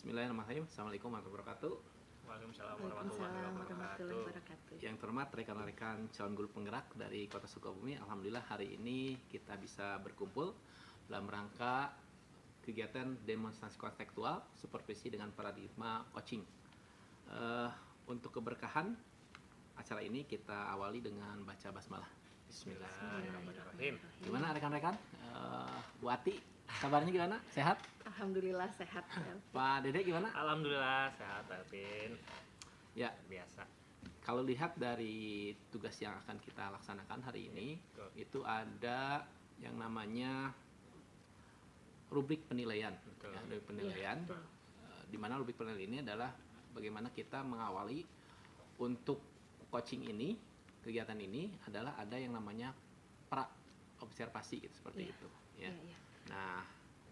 Bismillahirrahmanirrahim. Assalamualaikum warahmatullahi wabarakatuh. Waalaikumsalam warahmatullahi Waalaikumsalam warahmatullahi wabarakatuh. wabarakatuh. Yang terhormat rekan-rekan calon guru penggerak dari Kota Sukabumi, alhamdulillah hari ini kita bisa berkumpul dalam rangka kegiatan demonstrasi kontekstual supervisi dengan paradigma coaching. Untuk keberkahan acara ini kita awali dengan baca basmalah. Bismillahirrahmanirrahim. Gimana rekan-rekan? Bu Ati, kabarnya gimana? Sehat? Alhamdulillah sehat. Pak Dede gimana? Alhamdulillah sehat Alvin. Ya, Biasa. kalau lihat dari tugas yang akan kita laksanakan hari ini, itu ada yang namanya rubrik penilaian. Betul. Ya, rubrik penilaian. Iya, betul. Di mana rubrik penilaian ini adalah bagaimana kita mengawali untuk coaching ini, kegiatan ini adalah ada yang namanya pra observasi gitu, seperti Iya. itu. Ya. Iya, iya. Nah,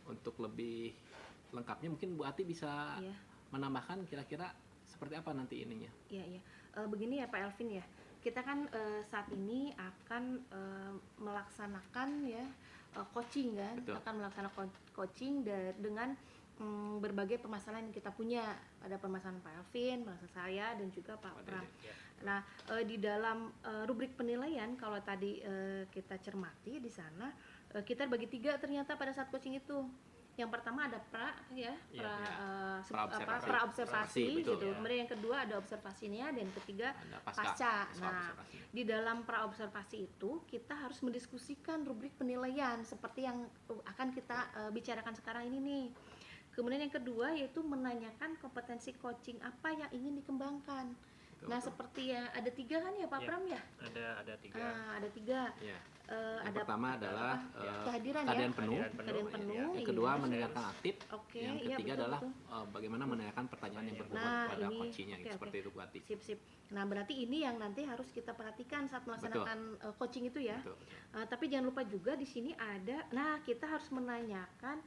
untuk lebih lengkapnya mungkin Bu Ati bisa Iya. menambahkan kira-kira seperti apa nanti ininya. Iya, iya. Begini ya Pak Elvin ya. Kita kan saat ini akan melaksanakan ya coaching kan. Betul. Akan melaksanakan coaching dengan berbagai permasalahan yang kita punya. Ada permasalahan Pak Elvin, permasalahan saya dan juga Pak Pak Pram. Dede. Ya. Nah, di dalam rubrik penilaian kalau tadi kita cermati di sana kita bagi 3 ternyata pada saat coaching itu. Yang pertama ada pra ya, Iya, pra observasi. observasi Betul, gitu. ya. Kemudian yang kedua ada observasinya dan yang ketiga Ada pasca. Nah, observasi. di dalam pra observasi itu kita harus mendiskusikan rubrik penilaian seperti yang akan kita bicarakan sekarang ini nih. Kemudian yang kedua yaitu menanyakan kompetensi coaching apa yang ingin dikembangkan. Betul, Nah, betul. seperti ya ada 3 kan ya Pak Ya. Pram ya? Ada 3. Ada 3. Ya. Yang Ada pertama adalah kehadiran ya. keadaan penuh. Kehadiran penuh. ya. Yang Iya. kedua mendengarkan aktif. Oke, Yang iya, ketiga betul, adalah betul. bagaimana menanyakan pertanyaan yang berbobot Nah, pada ini, coachingnya gitu, oke, seperti oke. itu Bu Ati. Sip, sip. Nah, berarti ini yang nanti harus kita perhatikan saat melaksanakan coaching itu ya. Betul, betul. Tapi jangan lupa juga di sini ada, nah kita harus menanyakan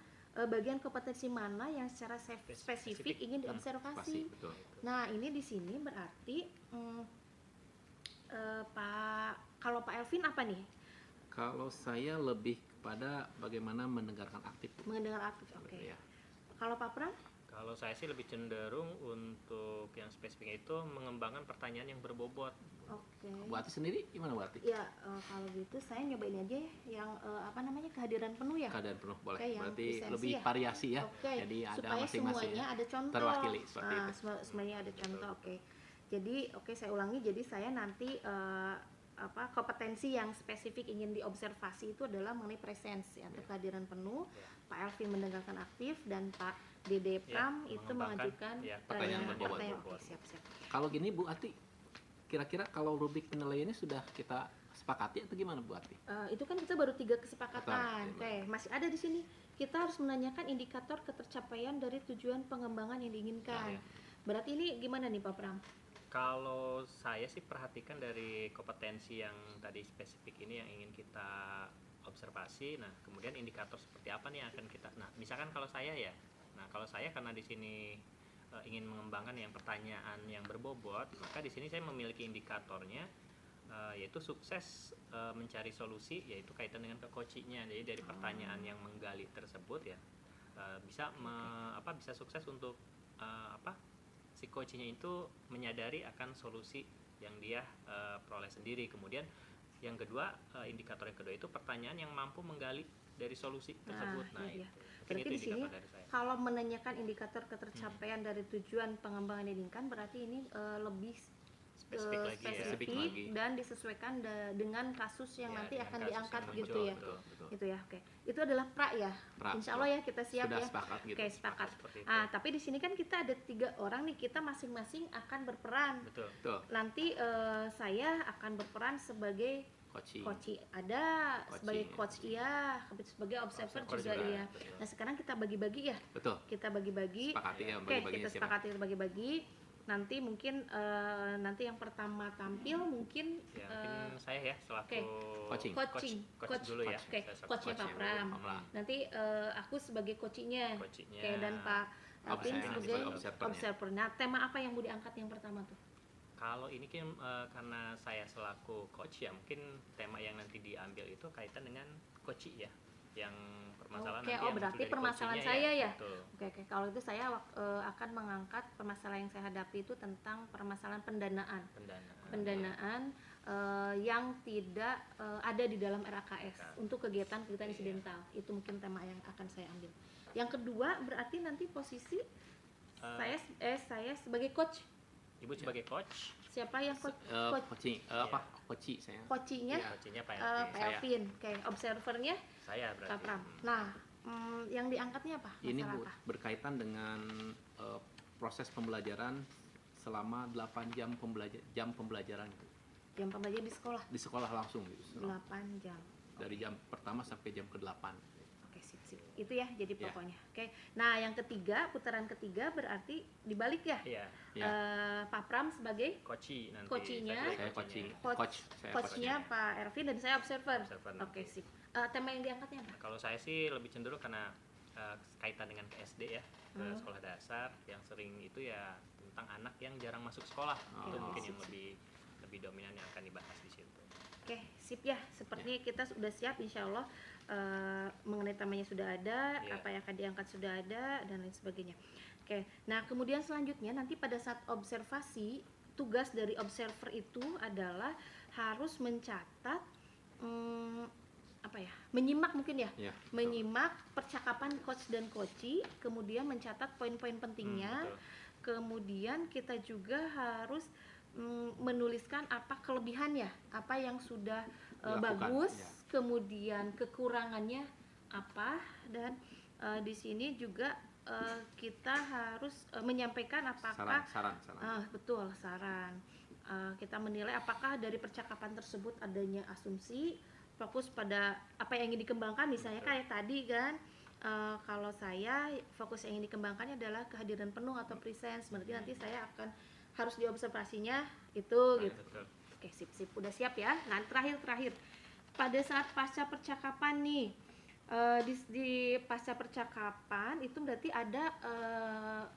bagian kompetensi mana yang secara spesifik ingin diobservasi. Pasti, betul. Nah, ini di sini berarti kalau Pak Elvin apa nih? Kalau saya lebih kepada bagaimana mendengarkan aktif. Bu. Mendengar aktif. Oke. Ya. Kalau Pak Pram? Kalau saya sih lebih cenderung untuk yang spesifik itu mengembangkan pertanyaan yang berbobot. Oke. Bu Ati sendiri gimana Bu Ati? Ya, kalau gitu saya nyobain aja ya yang kehadiran penuh ya. Keadaan penuh boleh. Oke, yang Berarti lisensi lebih ya. variasi ya. Oke, Jadi ada supaya masing-masing semuanya ada contoh. terwakili seperti itu. Semuanya ada contoh. Oke. Jadi, saya ulangi. Jadi saya nanti kompetensi yang spesifik ingin diobservasi itu adalah mengenai presensi atau kehadiran penuh. Ya. Pak Elvin mendengarkan aktif dan Pak Dede Pram itu mengembangkan, mengajukan pertanyaan berbobot. Oke, siap. Kalau gini Bu Ati, kira-kira kalau rubrik penilaiannya sudah kita sepakati atau gimana Bu Ati? Itu kan kita baru 3 kesepakatan. Betul. Oke, masih ada di sini. Kita harus menanyakan indikator ketercapaian dari tujuan pengembangan yang diinginkan. Nah, ya. Berarti ini gimana nih Pak Pram? Kalau saya sih perhatikan dari kompetensi yang tadi spesifik ini yang ingin kita observasi. Nah, kemudian indikator seperti apa nih yang akan kita. Nah, misalkan kalau saya ya. Nah, kalau saya karena di sini ingin mengembangkan yang pertanyaan yang berbobot, maka di sini saya memiliki indikatornya yaitu sukses mencari solusi, yaitu kaitan dengan coachingnya. Jadi dari pertanyaan yang menggali tersebut ya bisa bisa sukses untuk si coachingnya itu menyadari akan solusi yang dia peroleh sendiri. Kemudian yang kedua, indikator yang kedua itu pertanyaan yang mampu menggali dari solusi tersebut. Nah, iya. itu. Mungkin Berarti itu di sini indikator dari saya. kalau menanyakan indikator ketercapaian dari tujuan pengembangan yang diinginkan berarti ini lebih Spesifik lagi ya. dan disesuaikan dengan kasus yang Ya, nanti dengan akan kasus diangkat yang gitu muncul, ya. Betul. Gitu ya. Oke. Itu adalah pra ya. Pra, Insya Allah ya kita siap Sudah ya. sepakat gitu. Oke, sepakat. Seperti itu. Tapi di sini kan kita ada 3 orang nih, kita masing-masing akan berperan. Betul. Betul. Nanti saya akan berperan sebagai Coaching. coach ada, Coaching, sebagai ya. coach iya, sebagai observer Observer juga juga, iya. betul. Nah, sekarang kita bagi-bagi ya. Betul. Kita bagi-bagi. Sepakati ya, Oke, bagi-baginya kita siapa? sepakati bagi-bagi. Nanti mungkin nanti yang pertama tampil mungkin Ya, mungkin saya ya selaku oke. Coaching. coach dulu ya. Oke, Saya selaku coachnya Pak coachnya, Pram. Pak Pram. Nanti aku sebagai coachingnya. Coachingnya. Oke, dan Pak Alvin Observer, sebagai observernya. observer. Nah, tema apa yang mau diangkat yang pertama tuh? Kalau ini kan karena saya selaku coach ya, mungkin tema yang nanti diambil itu kaitan dengan coaching ya. yang permasalahan Oke, nanti oh yang berarti muncul dari permasalahan coachingnya saya ya. betul. Oke, kalau itu saya akan mengangkat permasalahan yang saya hadapi itu tentang permasalahan pendanaan. Pendanaan yang tidak ada di dalam RAKS untuk kegiatan-kegiatan Iya. insidental. Itu mungkin tema yang akan saya ambil. Yang kedua berarti nanti posisi saya sebagai coach. Ibu sebagai coach, Siapa yang coach? Coaching coaching saya. Coachingnya Iya. coachingnya Pak Pak Elvin. Elvin. Oke, observernya Saya Kak berarti. Pram. Nah, yang diangkatnya apa? Ini Masalah Bu, apa? berkaitan dengan proses pembelajaran selama 8 jam pembelajaran itu. Jam pembelajaran di sekolah Di sekolah langsung gitu. 8 jam. Dari jam pertama sampai jam ke-8. Oke, sip. Itu ya jadi Ya. pokoknya. Oke. Nah, yang ketiga, putaran ketiga berarti dibalik ya. Iya, Ya. Pak Pram sebagai coaching nanti. Coachingnya. Saya coaching. coach, Saya coachnya Pak Ervin dan saya observer. Observer Oke, nanti. sip. Tema yang diangkatnya apa? Kalau saya sih lebih cenderung karena kaitan dengan ke SD ya, ke Hmm. sekolah dasar yang sering itu ya tentang anak yang jarang masuk sekolah. Itu Oh. mungkin yang Sip. lebih dominan yang akan dibahas di situ. Oke, sip ya. Sepertinya kita sudah siap insya Allah mengenai temanya sudah ada, Iya. apa yang akan diangkat sudah ada dan lain sebagainya. Oke. Nah, kemudian selanjutnya nanti pada saat observasi, tugas dari observer itu adalah harus mencatat menyimak mungkin ya. Ya. Menyimak percakapan coach dan coachee, kemudian mencatat poin-poin pentingnya. Betul. Kemudian kita juga harus menuliskan apa kelebihannya, apa yang sudah Dilakukan, bagus, ya. kemudian kekurangannya apa, dan di sini juga kita harus menyampaikan apakah Saran. betul saran. Kita menilai apakah dari percakapan tersebut adanya asumsi, fokus pada apa yang ingin dikembangkan, misalnya Betul. kayak tadi kan. Kalau saya fokus yang ingin dikembangkannya adalah kehadiran penuh atau presence, berarti nanti saya akan harus diobservasinya itu gitu. Betul. Oke, sip, udah siap ya. Nah, terakhir pada saat pasca percakapan nih, di pasca percakapan itu berarti ada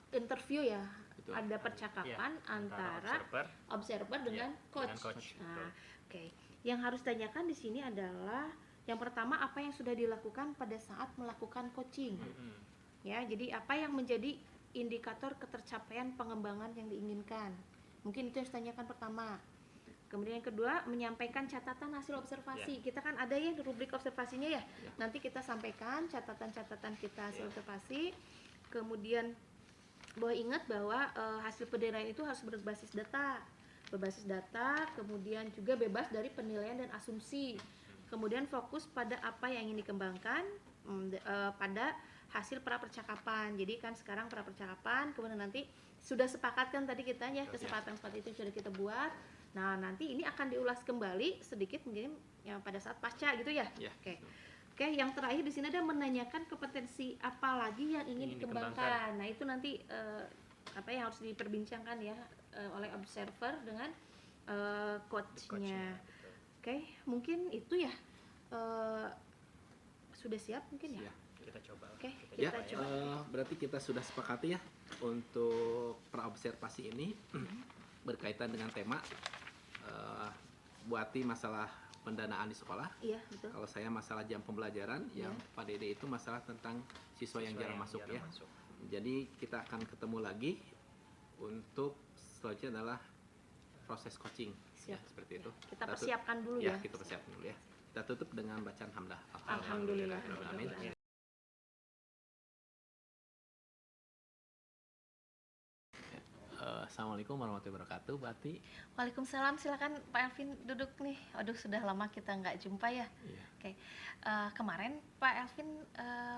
interview ya. Betul. Ada percakapan antara observer dengan coach. dengan coach, Nah, betul. oke. Yang harus ditanyakan di sini adalah yang pertama apa yang sudah dilakukan pada saat melakukan coaching. Mm-mm. Ya, jadi apa yang menjadi indikator ketercapaian pengembangan yang diinginkan. Mungkin itu yang harus ditanyakan pertama. Kemudian yang kedua, menyampaikan catatan hasil observasi. Kita kan ada ya rubrik observasinya ya. Nanti kita sampaikan catatan-catatan kita hasil observasi. Kemudian ingat bahwa hasil penilaian itu harus berbasis data. Kemudian juga bebas dari penilaian dan asumsi. Kemudian fokus pada apa yang ingin dikembangkan pada hasil pra percakapan. Jadi kan sekarang pra percakapan, kemudian nanti sudah sepakatkan tadi kita ya, kesepakatan seperti itu sudah kita buat. Nah, nanti ini akan diulas kembali sedikit mungkin ya pada saat pasca gitu ya. Ya. Oke, yang terakhir di sini ada menanyakan kompetensi apa lagi yang ingin dikembangkan. Nah, itu nanti apa yang harus diperbincangkan ya oleh observer dengan coachnya. Betul. Oke, mungkin itu ya. Sudah siap mungkin ya? Ya. Kita coba. Oke, Ya, kita coba. berarti kita sudah sepakati ya untuk praobservasi ini berkaitan dengan tema buati masalah pendanaan di sekolah. Iya, betul. Kalau saya masalah jam pembelajaran, yang Pak Dede itu masalah tentang siswa yang jarang masuk ya. Jadi kita akan ketemu lagi untuk selanjutnya adalah proses coaching. Siap. Ya, seperti itu. Kita persiapkan dulu ya. Kita persiapkan dulu ya. Kita tutup dengan bacaan hamdah. Alhamdulillah. Amin. Assalamualaikum warahmatullahi wabarakatuh, Bati. Waalaikumsalam, silakan Pak Elvin duduk nih. Aduh, sudah lama kita nggak jumpa ya. Iya. Oke, kemarin Pak Elvin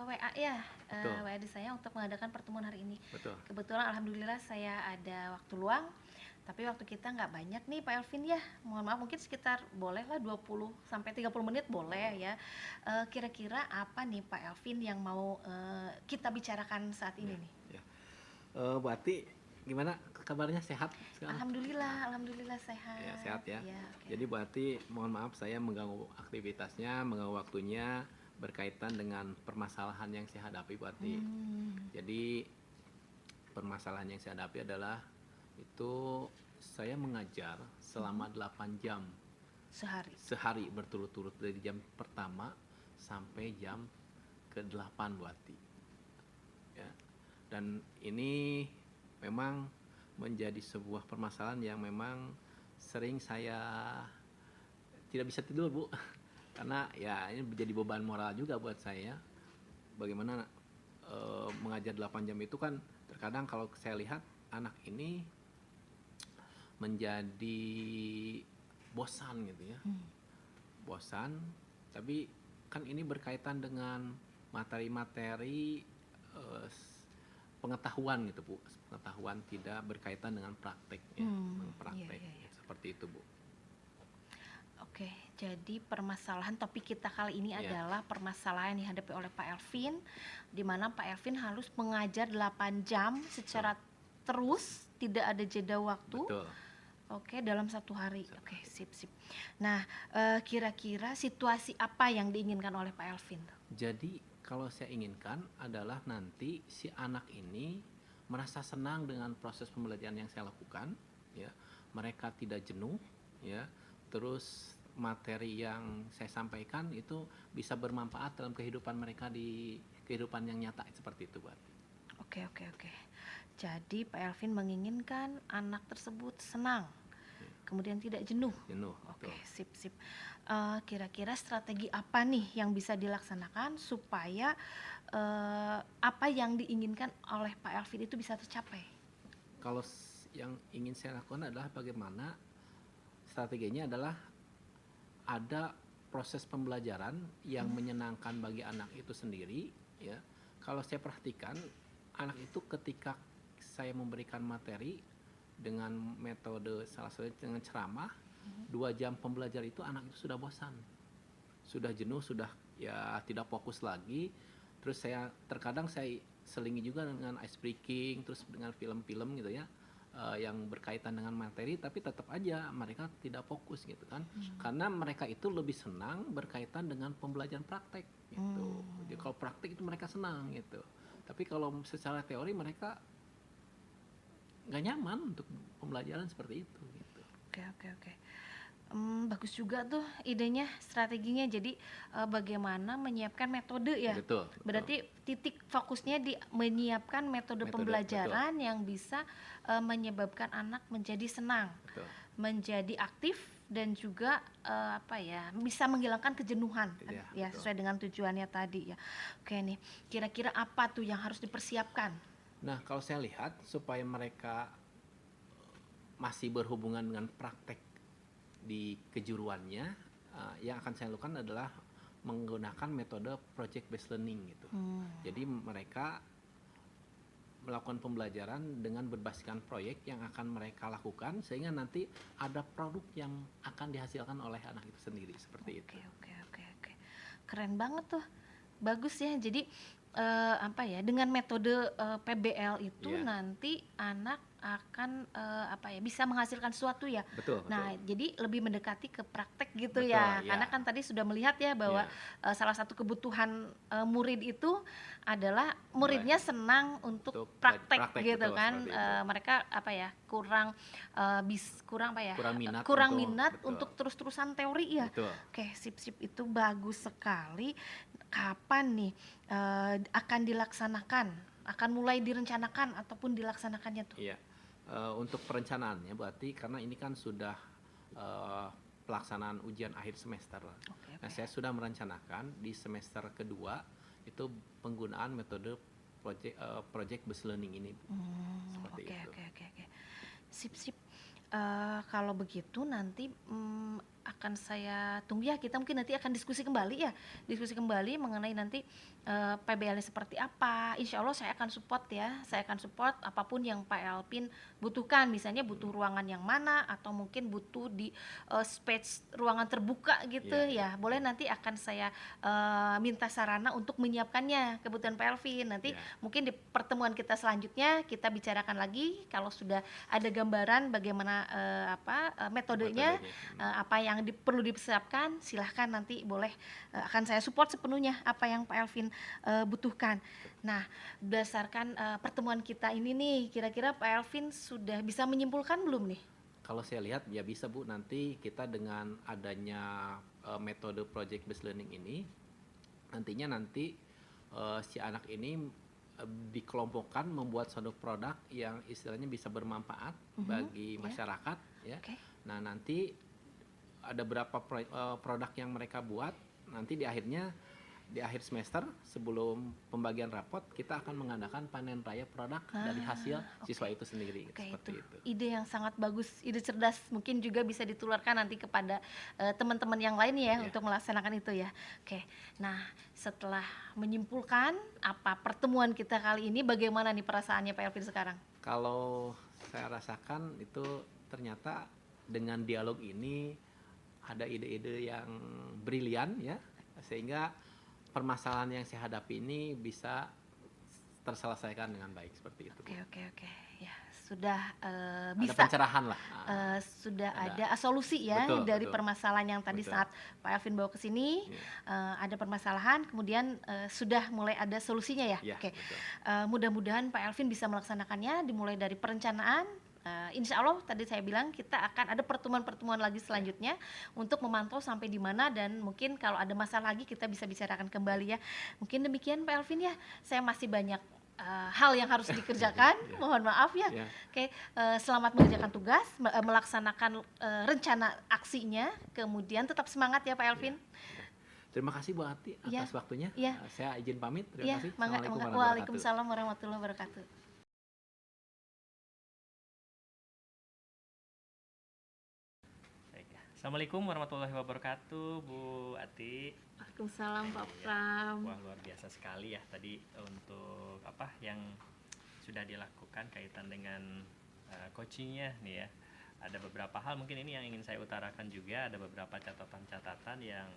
WA ya, Betul. WA di saya untuk mengadakan pertemuan hari ini. Betul. Kebetulan alhamdulillah saya ada waktu luang, tapi waktu kita nggak banyak nih Pak Elvin ya. Mohon maaf, mungkin sekitar bolehlah 20 sampai 30 menit boleh ya. Kira-kira apa nih Pak Elvin yang mau kita bicarakan saat ini nih? Bati, gimana kabarnya, sehat sekarang? Alhamdulillah sehat. Ya, sehat ya. Oke. Jadi Bati, mohon maaf saya mengganggu aktivitasnya, mengganggu waktunya berkaitan dengan permasalahan yang saya hadapi, Bati. Jadi permasalahan yang saya hadapi adalah itu saya mengajar selama 8 jam Sehari. sehari berturut-turut dari jam pertama sampai jam ke-8 Bu Ati. Ya. Dan ini memang menjadi sebuah permasalahan yang memang sering saya tidak bisa tidur Bu, karena ya ini menjadi beban moral juga buat saya. Bagaimana mengajar 8 jam itu kan terkadang kalau saya lihat anak ini menjadi bosan gitu ya. Bosan, tapi kan ini berkaitan dengan materi-materi pengetahuan gitu Bu, pengetahuan tidak berkaitan dengan praktek ya, praktek Iya. seperti itu Bu. Oke, jadi permasalahan topik kita kali ini Iya. adalah permasalahan yang dihadapi oleh Pak Elvin, di mana Pak Elvin harus mengajar 8 jam secara terus, tidak ada jeda waktu. Betul. Oke, dalam satu hari. Oke, sip. Nah, kira-kira situasi apa yang diinginkan oleh Pak Elvin? Jadi kalau saya inginkan adalah nanti si anak ini merasa senang dengan proses pembelajaran yang saya lakukan, ya. Mereka tidak jenuh, ya. Terus materi yang saya sampaikan itu bisa bermanfaat dalam kehidupan mereka di kehidupan yang nyata seperti itu, Bu. Oke. Jadi Pak Elvin menginginkan anak tersebut senang, kemudian tidak jenuh. Oke, Betul. sip. Kira-kira strategi apa nih yang bisa dilaksanakan supaya apa yang diinginkan oleh Pak Elvin itu bisa tercapai? Kalau yang ingin saya lakukan adalah bagaimana strateginya adalah ada proses pembelajaran yang menyenangkan bagi anak itu sendiri, ya. Kalau saya perhatikan anak itu ketika saya memberikan materi dengan metode salah satunya dengan ceramah, 2 jam pembelajaran itu anak itu sudah bosan, sudah jenuh, sudah ya tidak fokus lagi. Terus terkadang saya selingi juga dengan ice breaking, terus dengan film-film gitu ya, yang berkaitan dengan materi, tapi tetap aja mereka tidak fokus gitu kan, karena mereka itu lebih senang berkaitan dengan pembelajaran praktek gitu. Jadi kalau praktek itu mereka senang gitu, tapi kalau secara teori mereka nggak nyaman untuk pembelajaran seperti itu gitu. Oke. Bagus juga tuh idenya, strateginya. Jadi bagaimana menyiapkan metode ya. Betul. Berarti titik fokusnya di menyiapkan metode pembelajaran yang bisa menyebabkan anak menjadi senang, Betul. menjadi aktif, dan juga bisa menghilangkan kejenuhan ya, Betul. sesuai dengan tujuannya tadi ya. Oke nih, kira-kira apa tuh yang harus dipersiapkan? Nah, kalau saya lihat supaya mereka masih berhubungan dengan praktek di kejuruannya, yang akan saya lakukan adalah menggunakan metode project based learning gitu. Jadi mereka melakukan pembelajaran dengan berbasiskan proyek yang akan mereka lakukan, sehingga nanti ada produk yang akan dihasilkan oleh anak itu sendiri seperti itu. Oke. Keren banget tuh, bagus ya. Jadi dengan metode PBL itu nanti anak akan bisa menghasilkan sesuatu ya. Betul. Nah, jadi lebih mendekati ke praktek gitu. Betul, ya. ya. Karena kan tadi sudah melihat ya bahwa salah satu kebutuhan murid itu adalah muridnya senang untuk praktek gitu betul, kan. Mereka kurang minat untuk terus-terusan teori ya. Betul. Oke, sip, itu bagus sekali. Kapan nih akan dilaksanakan? Akan mulai direncanakan ataupun dilaksanakannya tuh? Iya. Untuk perencanaannya berarti karena ini kan sudah pelaksanaan ujian akhir semester. Oke. Nah, saya sudah merencanakan di semester kedua itu penggunaan metode project based learning ini. Seperti itu. Oke. Sip. Kalau begitu nanti akan saya tunggu ya, kita mungkin nanti akan diskusi kembali mengenai nanti PBL-nya seperti apa. Insya Allah saya akan support apapun yang Pak Elvin butuhkan, misalnya butuh ruangan yang mana atau mungkin butuh di space ruangan terbuka gitu ya. Boleh, nanti akan saya minta sarana untuk menyiapkannya kebutuhan Pak Elvin. Nanti mungkin di pertemuan kita selanjutnya kita bicarakan lagi kalau sudah ada gambaran bagaimana metodenya, apa yang perlu dipersiapkan. Silahkan nanti boleh, akan saya support sepenuhnya apa yang Pak Elvin butuhkan. Nah, berdasarkan pertemuan kita ini nih, kira-kira Pak Elvin sudah bisa menyimpulkan belum nih? Kalau saya lihat ya bisa Bu, nanti kita dengan adanya metode project based learning ini nantinya si anak ini dikelompokkan membuat suatu produk yang istilahnya bisa bermanfaat bagi masyarakat ya. Oke. Nah, nanti ada berapa produk yang mereka buat, nanti di akhir semester sebelum pembagian rapot kita akan mengadakan panen raya produk dari hasil siswa itu sendiri. Oke, Seperti itu itu. ide yang sangat bagus, ide cerdas, mungkin juga bisa ditularkan nanti kepada teman-teman yang lain ya untuk melaksanakan itu ya. Oke, nah setelah menyimpulkan apa pertemuan kita kali ini, bagaimana nih perasaannya Pak Elvin sekarang? Kalau saya rasakan itu ternyata dengan dialog ini ada ide-ide yang brilian ya, sehingga permasalahan yang saya hadapi ini bisa terselesaikan dengan baik seperti itu. Oke, ya sudah Ada bisa pencerahan lah. sudah ada solusi ya dari betul. permasalahan yang tadi saat Pak Elvin bawa ke sini ada permasalahan, kemudian sudah mulai ada solusinya ya. Oke, mudah-mudahan Pak Elvin bisa melaksanakannya dimulai dari perencanaan. Insya Allah tadi saya bilang kita akan ada pertemuan-pertemuan lagi selanjutnya untuk memantau sampai di mana, dan mungkin kalau ada masalah lagi kita bisa bicarakan kembali ya. Mungkin demikian Pak Elvin ya. Saya masih banyak hal yang harus dikerjakan. Mohon maaf ya. Oke, selamat mengerjakan tugas, melaksanakan rencana aksinya. Kemudian tetap semangat ya Pak Elvin. Terima kasih Bu Ati atas waktunya. Saya izin pamit. Terima kasih. Waalaikumsalam warahmatullahi wabarakatuh. Assalamualaikum warahmatullahi wabarakatuh, Bu Ati. Waalaikumsalam Pak Pram. Wah, luar biasa sekali ya tadi untuk apa yang sudah dilakukan kaitan dengan coachingnya nih ya. Ada beberapa hal mungkin ini yang ingin saya utarakan juga, ada beberapa catatan-catatan yang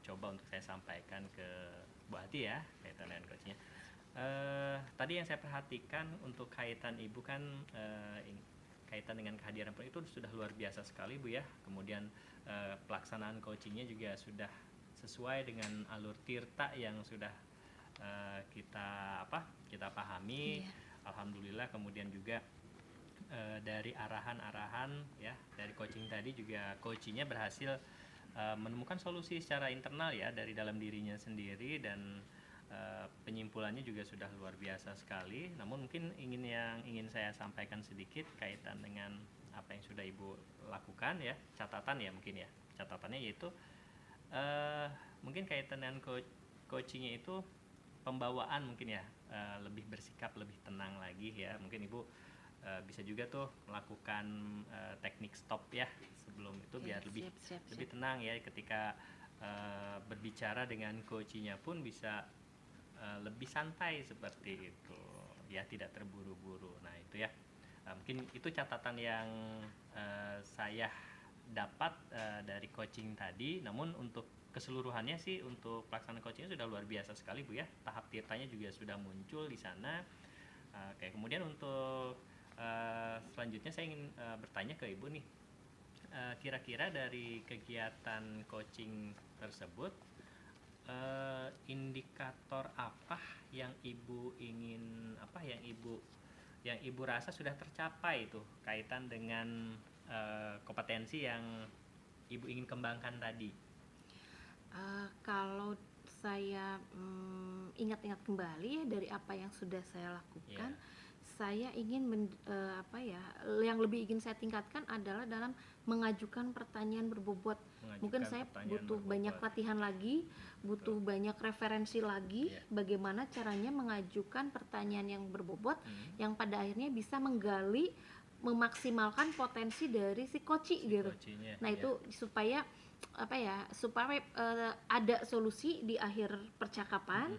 coba untuk saya sampaikan ke Bu Ati ya kaitan dengan coachingnya. Tadi yang saya perhatikan untuk kaitan Ibu kan kaitan dengan kehadiran itu sudah luar biasa sekali Bu ya. Kemudian pelaksanaan coachingnya juga sudah sesuai dengan alur tirta yang sudah kita pahami. Alhamdulillah. Kemudian juga dari arahan-arahan ya dari coaching tadi juga coachingnya berhasil menemukan solusi secara internal ya dari dalam dirinya sendiri, dan penyimpulannya juga sudah luar biasa sekali. Namun mungkin yang ingin saya sampaikan sedikit kaitan dengan apa yang sudah Ibu lakukan ya, catatan ya mungkin ya. Catatannya yaitu mungkin kaitan dengan coachingnya itu pembawaan mungkin ya, lebih bersikap lebih tenang lagi ya. Mungkin Ibu bisa juga tuh melakukan teknik stop ya sebelum itu biar lebih tenang ya ketika berbicara dengan coachingnya pun bisa lebih santai seperti itu ya, tidak terburu-buru. Nah itu ya mungkin itu catatan yang saya dapat dari coaching tadi. Namun untuk keseluruhannya sih untuk pelaksanaan coachingnya sudah luar biasa sekali Bu ya. Tahap tirtanya juga sudah muncul di sana. Oke, kemudian untuk selanjutnya saya ingin bertanya ke Ibu nih, kira-kira dari kegiatan coaching tersebut indikator apa yang Ibu ingin yang Ibu rasa sudah tercapai itu kaitan dengan kompetensi yang Ibu ingin kembangkan tadi? Kalau saya ingat-ingat kembali ya dari apa yang sudah saya lakukan, saya ingin yang lebih ingin saya tingkatkan adalah dalam mengajukan pertanyaan berbobot. Mungkin saya butuh banyak latihan lagi, butuh banyak referensi lagi bagaimana caranya mengajukan pertanyaan yang berbobot yang pada akhirnya bisa menggali, memaksimalkan potensi dari si coach gitu. Nah itu supaya ada solusi di akhir percakapan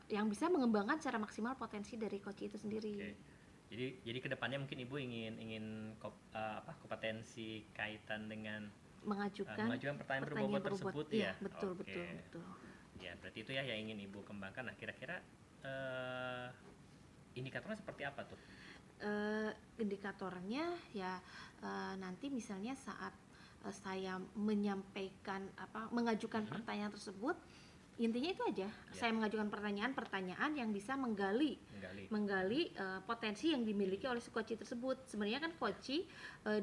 yang bisa mengembangkan secara maksimal potensi dari coach itu sendiri. Jadi kedepannya mungkin Ibu ingin kompetensi kaitan dengan mengajukan pertanyaan berbobot tersebut ya. Betul. Ya, berarti itu ya yang ingin Ibu kembangkan. Nah, kira-kira indikatornya seperti apa tuh? Indikatornya ya nanti misalnya saat saya menyampaikan mengajukan pertanyaan tersebut, intinya itu aja. Saya mengajukan pertanyaan yang bisa menggali potensi yang dimiliki oleh si coach tersebut. Sebenarnya kan coach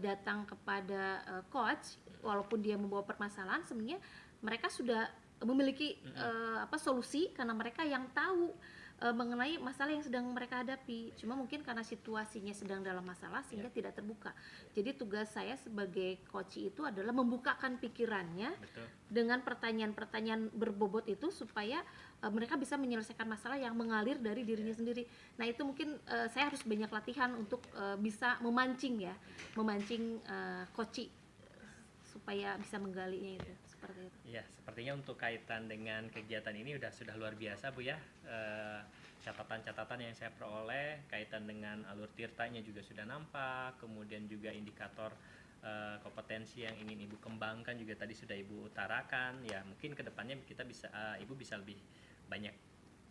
datang kepada coach walaupun dia membawa permasalahan, sebenarnya mereka sudah memiliki solusi karena mereka yang tahu mengenai masalah yang sedang mereka hadapi. Cuma mungkin karena situasinya sedang dalam masalah sehingga tidak terbuka. Jadi tugas saya sebagai coach itu adalah membukakan pikirannya Betul. dengan pertanyaan-pertanyaan berbobot itu supaya mereka bisa menyelesaikan masalah yang mengalir dari dirinya sendiri. Nah itu mungkin saya harus banyak latihan untuk bisa memancing coach supaya bisa menggalinya itu seperti itu. Ya, sepertinya untuk kaitan dengan kegiatan ini sudah luar biasa Bu ya. Catatan-catatan yang saya peroleh kaitan dengan alur tirtanya juga sudah nampak, kemudian juga indikator kompetensi yang ingin Ibu kembangkan juga tadi sudah Ibu utarakan. Ya, mungkin kedepannya Ibu bisa lebih banyak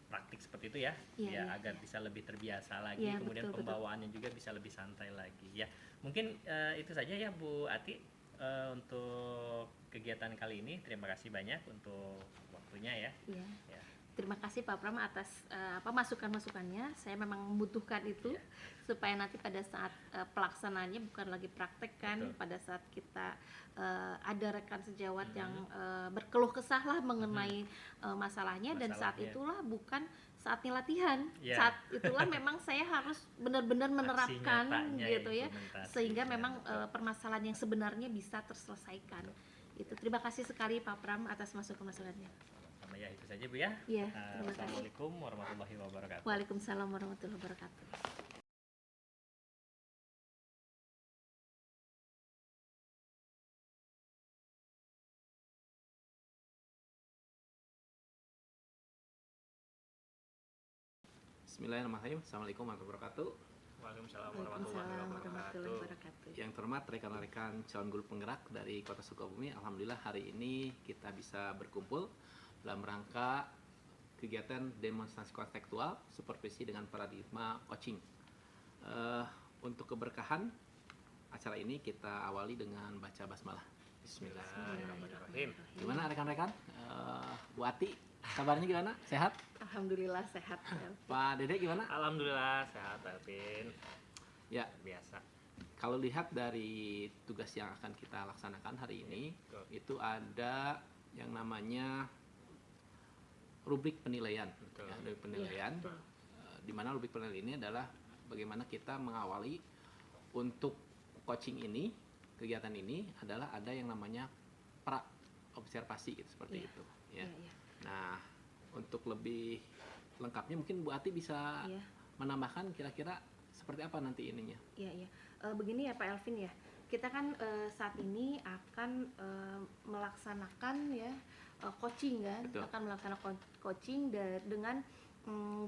praktik seperti itu ya, agar bisa lebih terbiasa lagi, kemudian betul, pembawaannya juga bisa lebih santai lagi. Ya, mungkin itu saja ya Bu Ati. Untuk kegiatan kali ini terima kasih banyak untuk waktunya ya. Iya. Ya. Terima kasih Pak Pram atas masukan-masukannya. Saya memang membutuhkan itu supaya nanti pada saat pelaksanaannya bukan lagi praktek kan. Betul. Pada saat kita ada rekan sejawat yang berkeluh kesah lah mengenai masalahnya, dan saat itulah bukan saatnya latihan. Saat itulah memang saya harus benar-benar menerapkan gitu ya, sehingga memang permasalahan yang sebenarnya bisa terselesaikan. Itu terima kasih sekali Pak Pram atas masukan-masukannya. Sama ya, itu saja Bu ya. Iya, terima kasih. Assalamualaikum warahmatullahi wabarakatuh. Waalaikumsalam warahmatullahi wabarakatuh. Bismillahirrahmanirrahim. Assalamualaikum warahmatullahi wabarakatuh. Waalaikumsalam Waalaikumsalam warahmatullahi wabarakatuh. Yang terhormat rekan-rekan calon guru penggerak dari Kota Sukabumi, alhamdulillah hari ini kita bisa berkumpul dalam rangka kegiatan demonstrasi kontekstual supervisi dengan paradigma coaching. Untuk keberkahan acara ini kita awali dengan baca basmalah. Bismillahirrahmanirrahim. Gimana rekan-rekan? Bu Ati, kabarnya gimana? Sehat? Alhamdulillah sehat. Pak Dede gimana? Alhamdulillah sehat Alvin. Ya, Biasa. kalau lihat dari tugas yang akan kita laksanakan hari ini, itu ada yang namanya rubrik penilaian. Betul. Ya, rubrik penilaian, di mana rubrik penilaian ini adalah bagaimana kita mengawali untuk coaching ini, kegiatan ini adalah ada yang namanya pra observasi gitu, seperti itu. Ya. Nah, untuk lebih lengkapnya mungkin Bu Ati bisa menambahkan kira-kira seperti apa nanti ininya. Iya. Begini ya Pak Elvin ya, kita kan saat ini akan melaksanakan coaching kan. Betul. Akan melaksanakan coaching dengan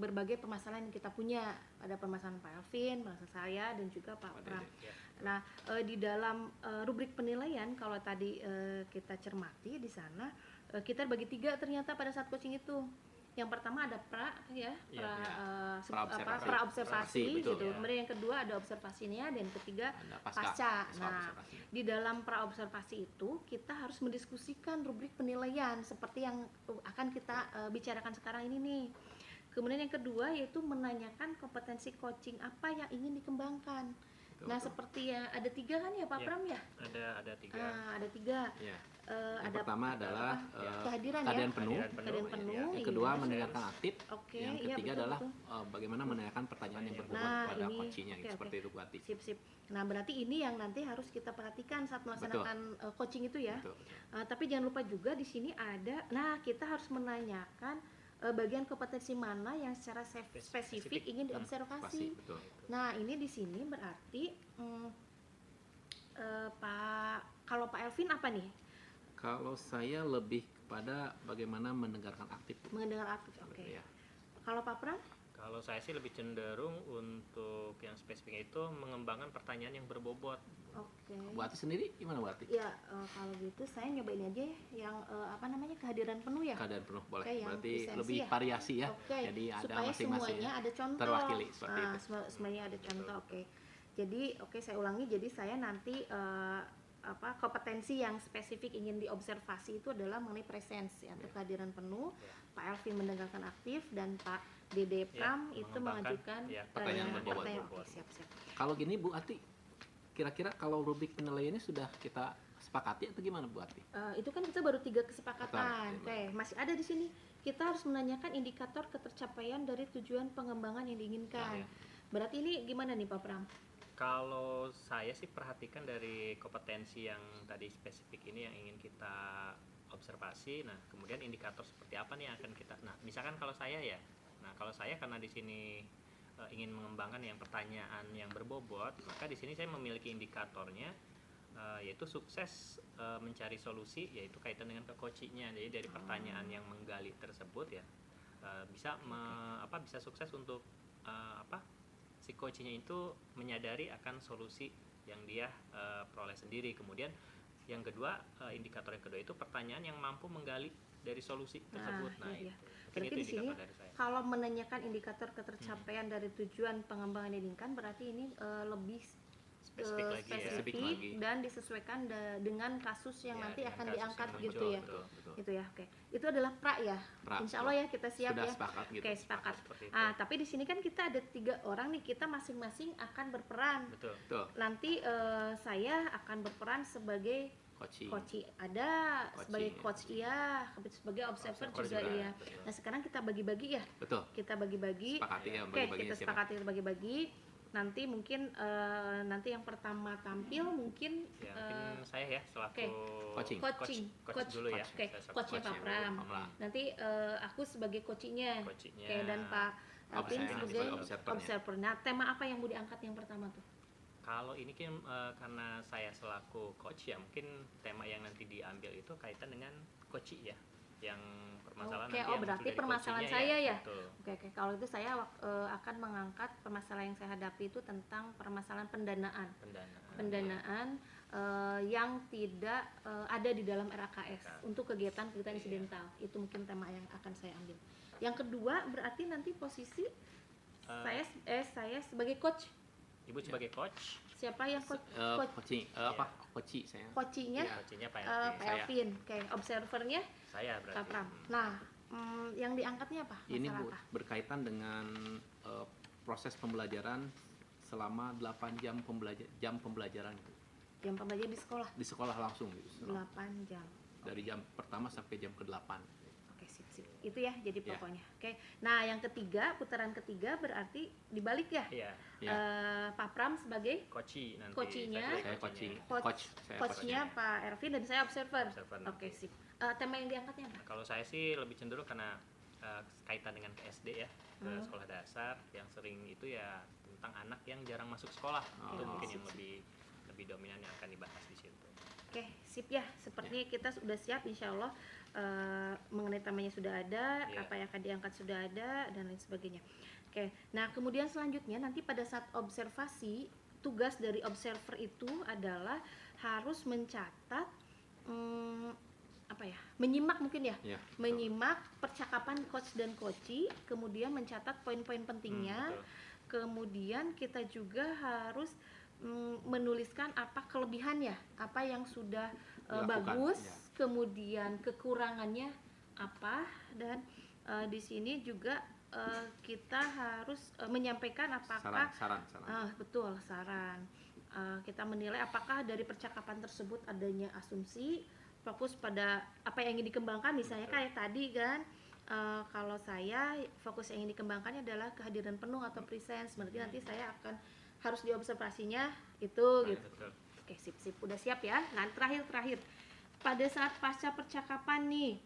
berbagai permasalahan yang kita punya. Ada permasalahan Pak Elvin, permasalahan saya, dan juga Pak Pram. Nah, di dalam rubrik penilaian, kalau tadi kita cermati di sana, kita bagi 3 ternyata pada saat coaching itu. Yang pertama ada pra observasi betul, gitu. ya. Kemudian yang kedua ada observasinya, dan ketiga Ada pasca. Nah, observasi. di dalam pra observasi itu kita harus mendiskusikan rubrik penilaian seperti yang akan kita bicarakan sekarang ini nih. Kemudian yang kedua yaitu menanyakan kompetensi coaching apa yang ingin dikembangkan. Nah, seperti yang ada 3 kan ya Pak Pram ya? Ada 3. Ada 3. Ya. Yang Ada pertama adalah kehadiran penuh. Kehadiran penuh. Yang kedua iya. mendengarkan aktif. Oke, Yang iya, ketiga betul, adalah betul. bagaimana menanyakan pertanyaan yang berbobot Nah, pada ini, coachingnya gitu, oke. seperti itu Bu Ati. Sip. Nah, berarti ini yang nanti harus kita perhatikan saat melaksanakan coaching itu ya. Betul. Tapi jangan lupa juga di sini ada, kita harus menanyakan bagian kompetensi mana yang secara spesifik ingin diobservasi. Pasti, betul. Nah, ini di sini berarti kalau Pak Elvin apa nih? Kalau saya lebih kepada bagaimana mendengarkan aktif. Bu. Mendengar aktif. Oke. Ya. Kalau Pak Pram? Kalau saya sih lebih cenderung untuk yang spesifik itu mengembangkan pertanyaan yang berbobot. Oke. Bu Ati sendiri gimana Bu Ati? Ya, kalau gitu saya nyobain aja ya yang kehadiran penuh ya. Keadaan penuh boleh. Oke, yang Berarti lisensi lebih ya? variasi ya. Oke. Jadi ada Supaya masing-masing semuanya ya. ada contoh. Terwakili seperti itu. Semuanya ada contoh. Oke. Jadi saya ulangi. Jadi saya nanti kompetensi yang spesifik ingin diobservasi itu adalah mengenai presensi atau kehadiran penuh. Pak Elvin mendengarkan aktif, dan Pak Dede Pram itu mengajukan pertanyaan berbobot. Oke, siap. Kalau gini Bu Ati, kira-kira kalau rubrik penilaiannya sudah kita disepakati atau gimana Bu Ati? Itu kan kita baru 3 kesepakatan. Betul. Oke, masih ada di sini. Kita harus menanyakan indikator ketercapaian dari tujuan pengembangan yang diinginkan. Iya. Berarti ini gimana nih Pak Pram? Kalau saya sih perhatikan dari kompetensi yang tadi spesifik ini yang ingin kita observasi. Nah, kemudian indikator seperti apa nih yang akan kita. Nah, misalkan kalau saya ya. Nah, kalau saya karena di sini ingin mengembangkan yang pertanyaan yang berbobot, maka di sini saya memiliki indikatornya yaitu sukses mencari solusi, yaitu kaitan dengan kekocinya. Jadi dari pertanyaan yang menggali tersebut ya bisa bisa sukses untuk si coachnya itu menyadari akan solusi yang dia peroleh sendiri. Kemudian yang kedua, indikator yang kedua itu pertanyaan yang mampu menggali dari solusi tersebut. Nah, iya. itu Berarti mungkin di itu sini indikator dari saya. kalau menanyakan indikator ketercapaian dari tujuan pengembangan yang diinginkan, berarti ini lebih Spesifik lagi ya. spesifik lagi. dan disesuaikan dengan kasus yang Ya, nanti dengan akan kasus diangkat yang gitu muncul, ya. betul. Itu ya, oke. Itu adalah pra ya. Pra, Insya Allah ya kita siap Sudah ya. sepakat gitu. Oke, sepakat. Seperti itu. Tapi di sini kan kita ada 3 orang nih, kita masing-masing akan berperan. Betul. Betul. Nanti saya akan berperan sebagai Coaching. coach ada, sebagai Coaching, coach iya, sebagai observer Observer juga juga, iya. betul. Nah sekarang kita bagi-bagi ya, Betul. kita bagi-bagi. Sepakati ya Oke, bagi-bagi kita siapa? sepakati kita bagi-bagi. Nanti mungkin nanti yang pertama tampil mungkin Ya, mungkin saya ya selaku oke. Coaching. coach dulu ya. Oke, Saya selaku coachnya Pak coachnya Pram. Pak Pram. Nanti aku sebagai coachnya. Coachnya. Oke, dan Pak Alvin Saya sebagai sebagai observernya. observer. Nah, tema apa yang mau diangkat yang pertama tuh? Kalau ini kan karena saya selaku coach ya, mungkin tema yang nanti diambil itu kaitan dengan coach ya, yang permasalahan Oke, nanti oh yang berarti muncul dari permasalahan coachnya saya ya? Betul. Oke. Kalau itu saya akan mengangkat permasalahan yang saya hadapi itu tentang permasalahan pendanaan. Pendanaan yang tidak ada di dalam RAKS untuk kegiatan-kegiatan Iya. insidental. Itu mungkin tema yang akan saya ambil. Yang kedua berarti nanti posisi saya sebagai coach. Ibu sebagai coach, Siapa yang coach? Coaching. Apa? Coaching saya. Coachingnya Iya. coachnya Pak Pak Elvin. Elvin. Oke, observernya Saya berarti. Pak Pram. Nah, yang diangkatnya apa? Ini Masalah Bu, apa? berkaitan dengan proses pembelajaran selama 8 jam pembelajaran itu. Jam pembelajaran di sekolah Di sekolah langsung gitu. 8 jam. Dari jam pertama sampai jam ke-8. Oke, sip. Itu ya jadi Ya. pokoknya. Oke. Nah, yang ketiga, putaran ketiga berarti dibalik ya. Iya, Ya. Pak Pram sebagai coach nanti. Coachnya. Saya coaching. coach, Saya coachnya Pak Ervin dan saya observer. Observer Oke, nanti. sip. Tema yang diangkatnya apa? Kalau saya sih lebih cenderung karena kaitan dengan ke SD ya, ke Hmm. sekolah dasar yang sering itu ya tentang anak yang jarang masuk sekolah. Itu Oh. mungkin yang lebih dominan yang akan dibahas di situ. Oke, sip ya. Sepertinya kita sudah siap insya Allah mengenai temanya sudah ada, Iya. apa yang akan diangkat sudah ada dan lain sebagainya. Oke. Nah, kemudian selanjutnya nanti pada saat observasi, tugas dari observer itu adalah harus mencatat menyimak mungkin ya. Ya. Menyimak percakapan coach dan coachee, kemudian mencatat poin-poin pentingnya. Betul. Kemudian kita juga harus menuliskan apa kelebihannya, apa yang sudah Dilakukan, bagus, ya. kemudian kekurangannya apa, dan di sini juga kita harus menyampaikan apakah Saran. betul saran. Kita menilai apakah dari percakapan tersebut adanya asumsi, fokus pada apa yang ingin dikembangkan, misalnya Betul. kayak tadi kan. Kalau saya fokus yang ingin dikembangkannya adalah kehadiran penuh atau presence, berarti nanti saya akan harus diobservasinya itu gitu. Betul. Oke, sip, udah siap ya. Nah, terakhir pada saat pasca percakapan nih,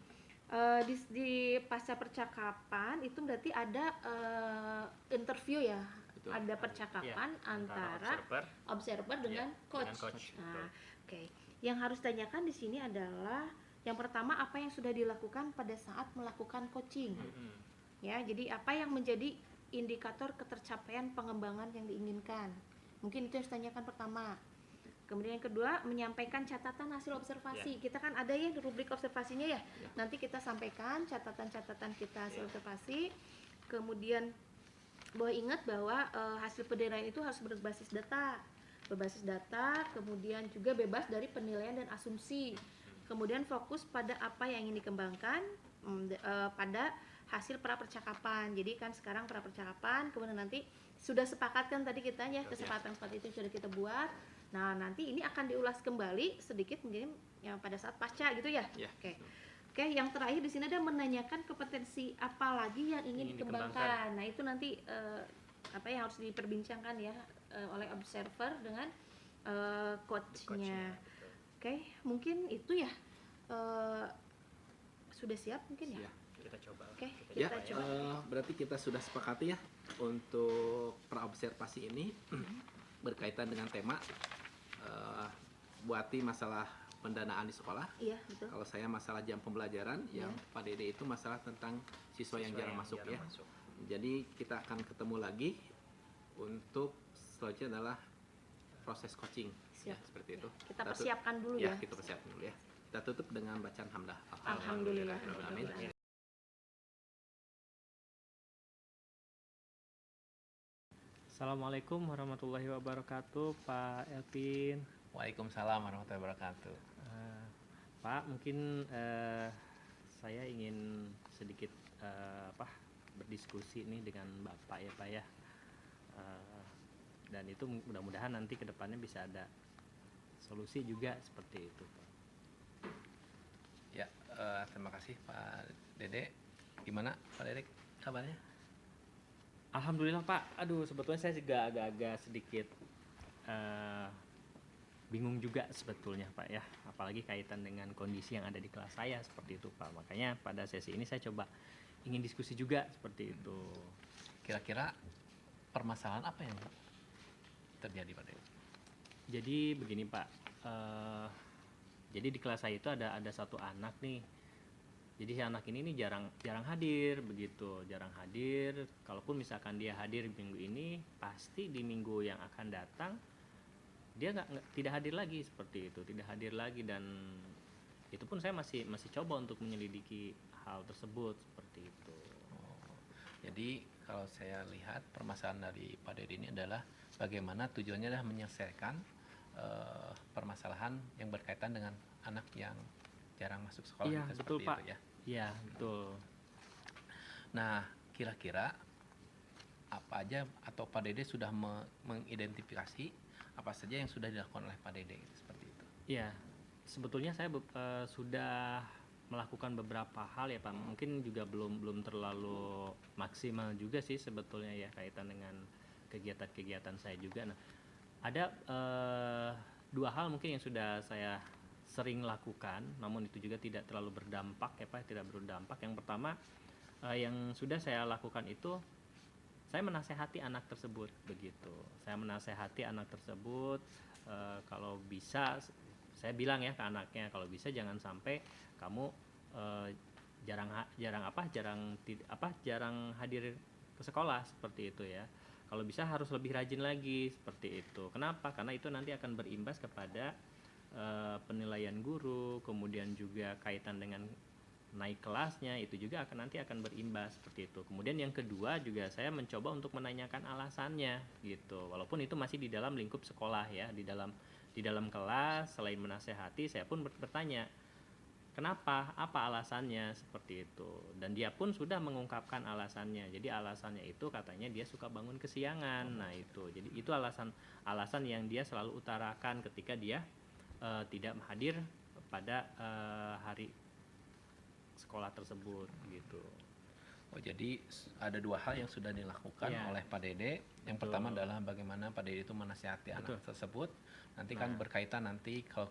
di pasca percakapan itu berarti ada interview ya. Betul. Ada percakapan Iya, antara observer dengan Iya, coach. dengan coach, Nah, betul. oke. Yang harus tanyakan di sini adalah yang pertama apa yang sudah dilakukan pada saat melakukan coaching. Mm-mm. Ya, jadi apa yang menjadi indikator ketercapaian pengembangan yang diinginkan. Mungkin itu yang harus tanyakan pertama. Kemudian yang kedua, menyampaikan catatan hasil observasi. Kita kan ada ya rubrik observasinya ya. Nanti kita sampaikan catatan-catatan kita hasil observasi. Kemudian boleh ingat bahwa hasil penilaian itu harus berbasis data. Kemudian juga bebas dari penilaian dan asumsi. Kemudian fokus pada apa yang ingin dikembangkan pada hasil pra percakapan. Jadi kan sekarang pra percakapan, kemudian nanti sudah sepakatkan tadi kita ya, kesepakatan seperti itu sudah kita buat. Nah, nanti ini akan diulas kembali sedikit mungkin ya pada saat pasca gitu ya. Ya. Oke, yang terakhir di sini ada menanyakan kompetensi apa lagi yang ingin dikembangkan. Nah, itu nanti apa yang harus diperbincangkan ya oleh observer dengan coachnya. Oke, mungkin itu ya. Sudah siap mungkin ya? Siap. Kita coba. Oke, Ya, kita coba. berarti kita sudah sepakati ya untuk praobservasi ini berkaitan dengan tema buati masalah pendanaan di sekolah. Iya, betul. Kalau saya masalah jam pembelajaran, yang Pak Dede itu masalah tentang siswa yang jarang masuk ya. Jadi kita akan ketemu lagi untuk selanjutnya adalah proses coaching. Ya, Siap. seperti itu. Kita persiapkan dulu ya. Kita persiapkan dulu ya. Kita tutup dengan bacaan hamdah. Alhamdulillah. Amin. Assalamualaikum warahmatullahi wabarakatuh, Pak Elvin. Waalaikumsalam warahmatullahi wabarakatuh. Pak, mungkin saya ingin sedikit berdiskusi nih dengan Bapak ya Pak ya. Dan itu mudah-mudahan nanti ke depannya bisa ada solusi juga seperti itu Pak. Ya, terima kasih Pak Dede. Gimana Pak Dede kabarnya? Alhamdulillah Pak. Aduh, sebetulnya saya juga agak-agak sedikit bingung juga sebetulnya Pak ya. Apalagi kaitan dengan kondisi yang ada di kelas saya seperti itu Pak. Makanya pada sesi ini saya coba ingin diskusi juga seperti itu. Kira-kira permasalahan apa yang terjadi Pak Dede? Jadi begini Pak. Jadi di kelas saya itu ada satu anak nih. Jadi si anak ini nih jarang hadir begitu, jarang hadir. Kalaupun misalkan dia hadir minggu ini, pasti di minggu yang akan datang dia tidak hadir lagi seperti itu, tidak hadir lagi. Dan itu pun saya masih coba untuk menyelidiki hal tersebut seperti itu. Jadi kalau saya lihat permasalahan dari Pak Dede ini adalah bagaimana tujuannya adalah menyelesaikan permasalahan yang berkaitan dengan anak yang jarang masuk sekolah. Iya, betul seperti Pak. Itu, ya. Iya, betul. Nah, kira-kira apa aja atau Pak Dede sudah mengidentifikasi apa saja yang sudah dilakukan oleh Pak Dede seperti itu? Iya, sebetulnya saya sudah melakukan beberapa hal ya Pak. Mungkin juga belum terlalu maksimal juga sih sebetulnya ya kaitan dengan kegiatan-kegiatan saya juga. Nah, ada dua hal mungkin yang sudah saya sering lakukan, namun itu juga tidak terlalu berdampak ya Pak, tidak berdampak. Yang pertama yang sudah saya lakukan itu saya menasehati anak tersebut begitu. Saya menasehati anak tersebut kalau bisa saya bilang ya ke anaknya, kalau bisa jangan sampai kamu jarang hadir ke sekolah seperti itu ya. Kalau bisa harus lebih rajin lagi seperti itu. Kenapa? Karena itu nanti akan berimbas kepada penilaian guru, kemudian juga kaitan dengan naik kelasnya, itu juga nanti akan berimbas seperti itu. Kemudian yang kedua juga saya mencoba untuk menanyakan alasannya gitu. Walaupun itu masih di dalam lingkup sekolah ya, di dalam kelas. Selain menasehati, saya pun bertanya kenapa, apa alasannya seperti itu. Dan dia pun sudah mengungkapkan alasannya. Jadi alasannya itu katanya dia suka bangun kesiangan. Nah itu, jadi itu alasan yang dia selalu utarakan ketika dia tidak hadir pada hari sekolah tersebut gitu. Oh, jadi ada dua hal yang sudah dilakukan oleh Pak Dede. Yang pertama adalah bagaimana Pak Dede itu menasihati anak tersebut. Nanti kan berkaitan nanti kalau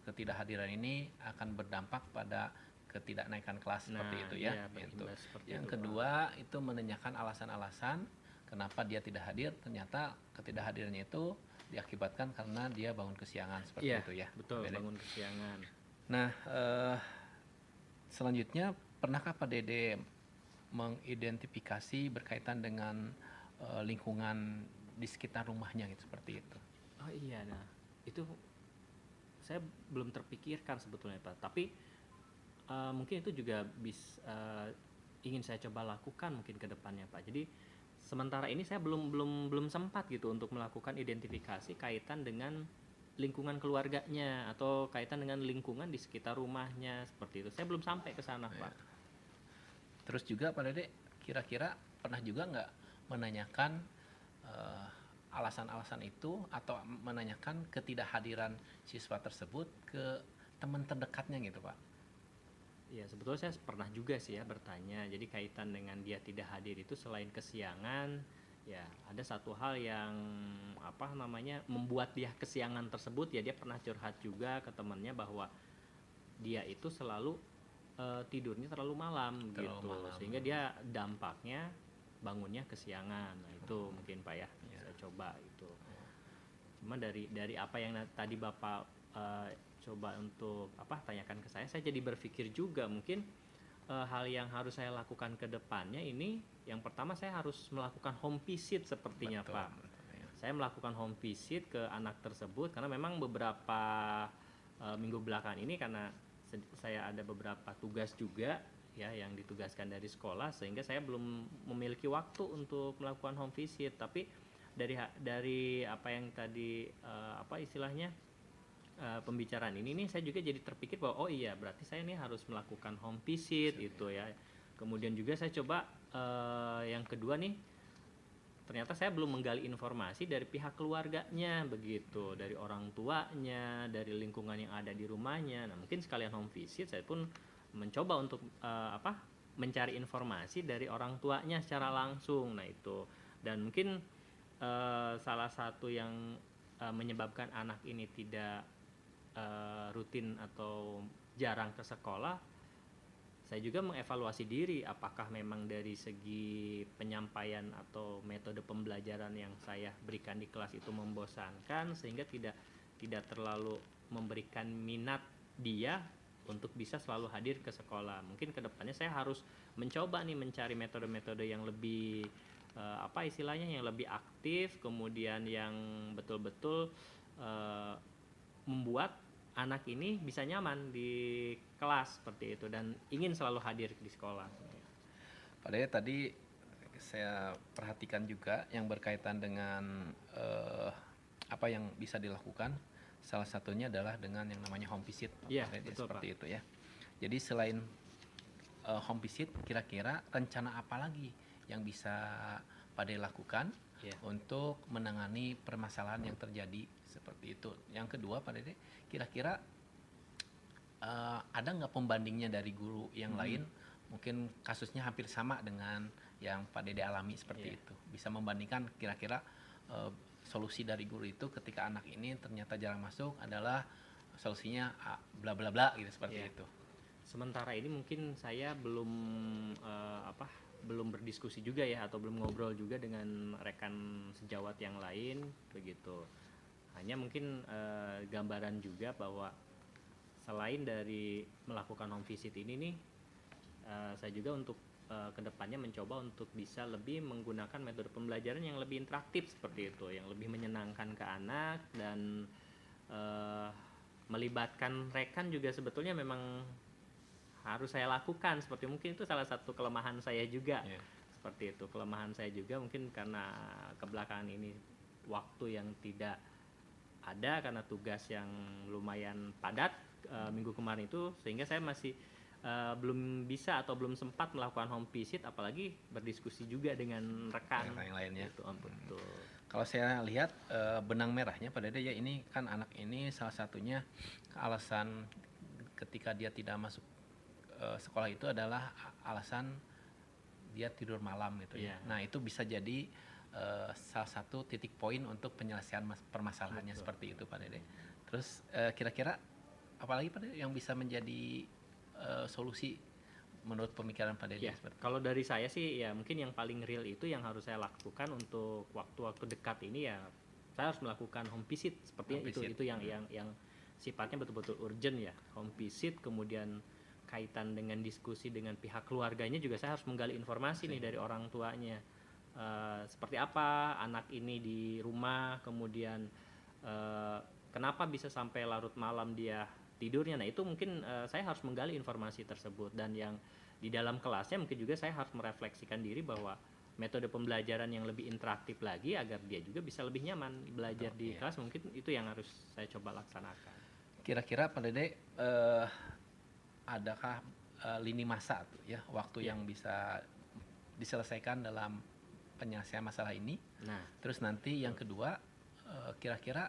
ketidakhadiran ini akan berdampak pada ketidaknaikan kelas seperti itu ya. Gitu. Yang kedua itu menanyakan alasan-alasan kenapa dia tidak hadir. Ternyata ketidakhadirannya itu diakibatkan karena dia bangun kesiangan seperti itu ya. Betul, bangun kesiangan. Nah, selanjutnya pernahkah Pak Dede mengidentifikasi berkaitan dengan lingkungan di sekitar rumahnya gitu seperti itu? Oh iya, nah itu saya belum terpikirkan sebetulnya Pak. Tapi mungkin itu juga ingin saya coba lakukan mungkin ke depannya Pak. Jadi sementara ini saya belum sempat gitu untuk melakukan identifikasi kaitan dengan lingkungan keluarganya atau kaitan dengan lingkungan di sekitar rumahnya seperti itu. Saya belum sampai ke sana Pak. Terus juga Pak Dede kira-kira pernah juga nggak menanyakan alasan-alasan itu atau menanyakan ketidakhadiran siswa tersebut ke teman terdekatnya gitu Pak? Ya sebetulnya saya pernah juga sih ya bertanya. Jadi kaitan dengan dia tidak hadir itu selain kesiangan, ya ada satu hal yang membuat dia kesiangan tersebut. Ya dia pernah curhat juga ke temannya bahwa dia itu selalu tidurnya terlalu malam gitu, sehingga dia dampaknya bangunnya kesiangan. Nah itu mungkin Pak ya, saya coba itu. Cuma dari apa yang tadi Bapak coba untuk tanyakan ke saya jadi berpikir juga mungkin hal yang harus saya lakukan ke depannya ini, yang pertama saya harus melakukan home visit sepertinya Betul, Pak. betul, ya. Saya melakukan home visit ke anak tersebut karena memang beberapa minggu belakangan ini karena saya ada beberapa tugas juga ya yang ditugaskan dari sekolah, sehingga saya belum memiliki waktu untuk melakukan home visit. Tapi dari apa yang tadi istilahnya pembicaraan ini nih, saya juga jadi terpikir bahwa oh iya berarti saya nih harus melakukan home visit itu ya. Kemudian juga saya coba yang kedua nih, ternyata saya belum menggali informasi dari pihak keluarganya begitu, dari orang tuanya, dari lingkungan yang ada di rumahnya. Nah mungkin sekalian home visit saya pun mencoba untuk mencari informasi dari orang tuanya secara langsung. Nah itu, dan mungkin salah satu yang menyebabkan anak ini tidak rutin atau jarang ke sekolah, saya juga mengevaluasi diri apakah memang dari segi penyampaian atau metode pembelajaran yang saya berikan di kelas itu membosankan sehingga tidak terlalu memberikan minat dia untuk bisa selalu hadir ke sekolah. Mungkin kedepannya saya harus mencoba nih mencari metode-metode yang lebih yang lebih aktif, kemudian yang betul-betul membuat anak ini bisa nyaman di kelas seperti itu dan ingin selalu hadir di sekolah. Pak Dede, tadi saya perhatikan juga yang berkaitan dengan apa yang bisa dilakukan. Salah satunya adalah dengan yang namanya home visit, Iya, Pak Dede, betul, seperti Pak. itu ya. Jadi selain home visit, kira-kira rencana apa lagi yang bisa Pak Dede lakukan untuk menangani permasalahan yang terjadi seperti itu? Yang kedua, Pak Dede, kira-kira ada nggak pembandingnya dari guru yang lain? Mungkin kasusnya hampir sama dengan yang Pak Dede alami seperti itu. Bisa membandingkan kira-kira solusi dari guru itu ketika anak ini ternyata jarang masuk adalah solusinya bla bla bla gitu, seperti itu. Sementara ini mungkin saya belum belum berdiskusi juga ya, atau belum ngobrol juga dengan rekan sejawat yang lain begitu. Hanya mungkin gambaran juga bahwa selain dari melakukan home visit ini nih, saya juga untuk kedepannya mencoba untuk bisa lebih menggunakan metode pembelajaran yang lebih interaktif seperti itu, yang lebih menyenangkan ke anak dan melibatkan rekan juga sebetulnya memang harus saya lakukan. Seperti mungkin itu salah satu kelemahan saya juga. Seperti itu, kelemahan saya juga mungkin karena kebelakangan ini waktu yang tidak ada karena tugas yang lumayan padat minggu kemarin itu, sehingga saya masih belum bisa atau belum sempat melakukan home visit, apalagi berdiskusi juga dengan rekan yang lainnya. Gitu, betul. Kalau saya lihat benang merahnya Pak Dede ya, ini kan anak ini salah satunya alasan ketika dia tidak masuk sekolah itu adalah alasan dia tidur malam gitu ya. Nah itu bisa jadi salah satu titik poin untuk penyelesaian permasalahannya. Betul. Seperti itu Pak Dede. Terus kira-kira apalagi Pak Dede yang bisa menjadi solusi menurut pemikiran Pak Dede? Kalau dari saya sih ya mungkin yang paling real itu yang harus saya lakukan untuk waktu-waktu dekat ini ya, saya harus melakukan home visit seperti itu yang sifatnya betul-betul urgent ya, home visit. Kemudian kaitan dengan diskusi dengan pihak keluarganya juga saya harus menggali informasi nih dari orang tuanya, seperti apa anak ini di rumah, kemudian kenapa bisa sampai larut malam dia tidurnya. Nah itu mungkin saya harus menggali informasi tersebut, dan yang di dalam kelasnya mungkin juga saya harus merefleksikan diri bahwa metode pembelajaran yang lebih interaktif lagi agar dia juga bisa lebih nyaman belajar di kelas. Mungkin itu yang harus saya coba laksanakan. Kira-kira Pak Dede adakah lini masa tuh ya, waktu yang bisa diselesaikan dalam penyelesaian masalah ini. Nah, Terus nanti yang kedua, kira-kira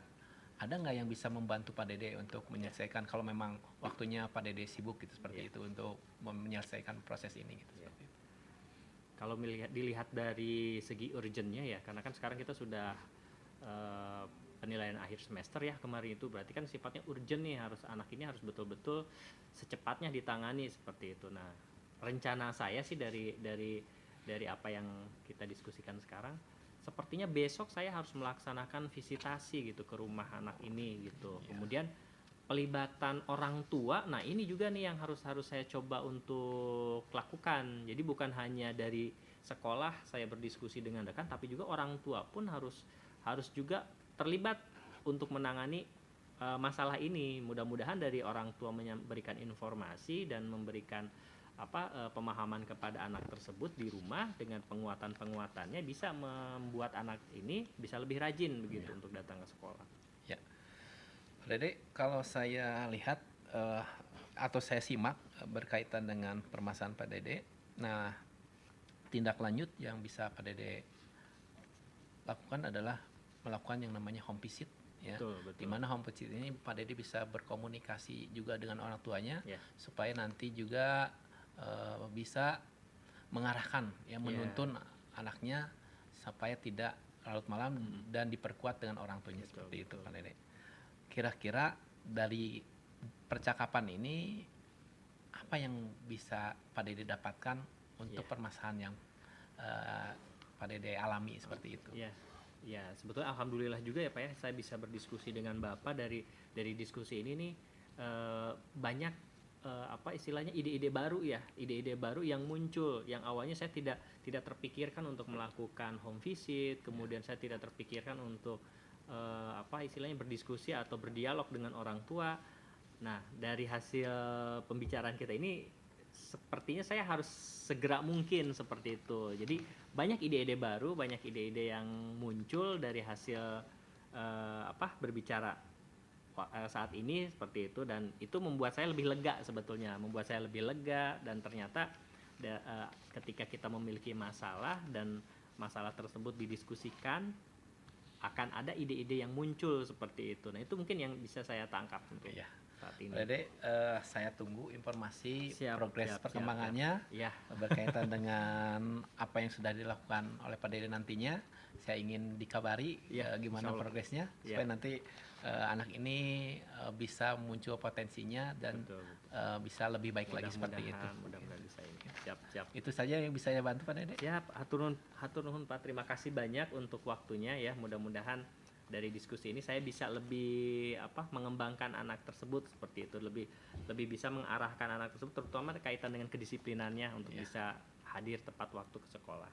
ada nggak yang bisa membantu Pak Dede untuk menyelesaikan kalau memang waktunya Pak Dede sibuk gitu seperti itu untuk menyelesaikan proses ini gitu. Seperti itu. kalau dilihat dari segi urgentnya ya, karena kan sekarang kita sudah eh, penilaian akhir semester ya kemarin, itu berarti kan sifatnya urgent nih, harus anak ini harus betul-betul secepatnya ditangani seperti itu. Nah, rencana saya sih dari apa yang kita diskusikan sekarang, sepertinya besok saya harus melaksanakan visitasi gitu ke rumah anak ini gitu. Kemudian pelibatan orang tua, nah ini juga nih yang harus saya coba untuk lakukan. Jadi bukan hanya dari sekolah saya berdiskusi dengan rekan, tapi juga orang tua pun harus juga terlibat untuk menangani masalah ini. Mudah-mudahan dari orang tua memberikan informasi dan memberikan pemahaman kepada anak tersebut di rumah, dengan penguatannya bisa membuat anak ini bisa lebih rajin begitu untuk datang ke sekolah. Ya. Pak Dede, kalau saya lihat atau saya simak berkaitan dengan permasalahan Pak Dede, nah tindak lanjut yang bisa Pak Dede lakukan adalah melakukan yang namanya home visit, ya. Betul. Di mana home visit ini Pak Dede bisa berkomunikasi juga dengan orang tuanya, Ya. supaya nanti juga bisa mengarahkan, ya, menuntun anaknya supaya tidak larut malam dan diperkuat dengan orang tuanya. Betul, seperti itu betul. Pak Dede. Kira-kira dari percakapan ini apa yang bisa Pak Dede dapatkan untuk permasalahan yang Pak Dede alami seperti itu? Ya, sebetulnya alhamdulillah juga ya Pak ya, saya bisa berdiskusi dengan Bapak. Dari diskusi ini nih banyak istilahnya ide-ide baru yang muncul, yang awalnya saya tidak terpikirkan untuk melakukan home visit, kemudian saya tidak terpikirkan untuk istilahnya berdiskusi atau berdialog dengan orang tua. Nah, dari hasil pembicaraan kita ini sepertinya saya harus segera mungkin seperti itu. Jadi banyak ide-ide baru, banyak ide-ide yang muncul dari hasil berbicara saat ini seperti itu, dan itu membuat saya lebih lega sebetulnya, dan ternyata ketika kita memiliki masalah dan masalah tersebut didiskusikan, akan ada ide-ide yang muncul seperti itu. Nah, itu mungkin yang bisa saya tangkap untuk saat ini. Dede, saya tunggu informasi progres siap, perkembangannya Ya. berkaitan dengan apa yang sudah dilakukan oleh Pak Dede nantinya. Saya ingin dikabari gimana insyaallah. progresnya, supaya nanti anak ini bisa muncul potensinya dan Betul. bisa lebih baik lagi seperti itu. Mudah-mudahan bisa ini. Siap. Itu saja yang bisa saya bantu Pak Dede. Siap, hatur nuhun Pak. Terima kasih banyak untuk waktunya ya. Mudah-mudahan dari diskusi ini saya bisa lebih mengembangkan anak tersebut seperti itu, lebih bisa mengarahkan anak tersebut, terutama kaitan dengan kedisiplinannya untuk bisa hadir tepat waktu ke sekolah.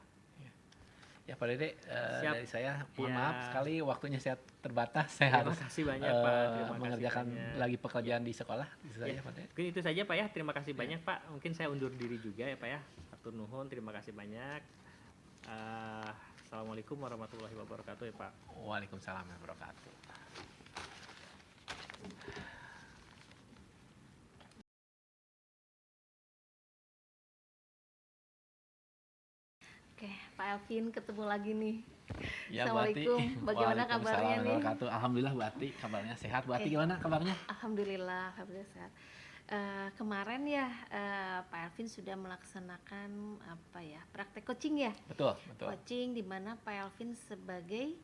Ya Pak Dede, Siap. dari saya mohon Ya. maaf sekali waktunya saya terbatas. Saya Terima harus kasih banyak Pak. Terima kasih mengerjakan banyak. lagi pekerjaan di sekolah. Itu saja Ya. Pak Dede. Mungkin itu saja Pak ya. Terima kasih banyak Pak. Mungkin saya undur diri juga ya Pak ya. Hatur nuhun, terima kasih banyak. Assalamualaikum warahmatullahi wabarakatuh ya Pak. Waalaikumsalam warahmatullahi wabarakatuh. Oke, Pak Elvin ketemu lagi nih. Ya, Assalamualaikum. Bu Ati. Bagaimana Waalaikumsalam kabarnya nih? warahmatullahi wabarakatuh. Alhamdulillah Bu Ati, kabarnya sehat. Bu Ati gimana kabarnya? Alhamdulillah sehat. Kemarin ya Pak Elvin sudah melaksanakan praktek coaching ya. Betul. Coaching di mana Pak Elvin sebagai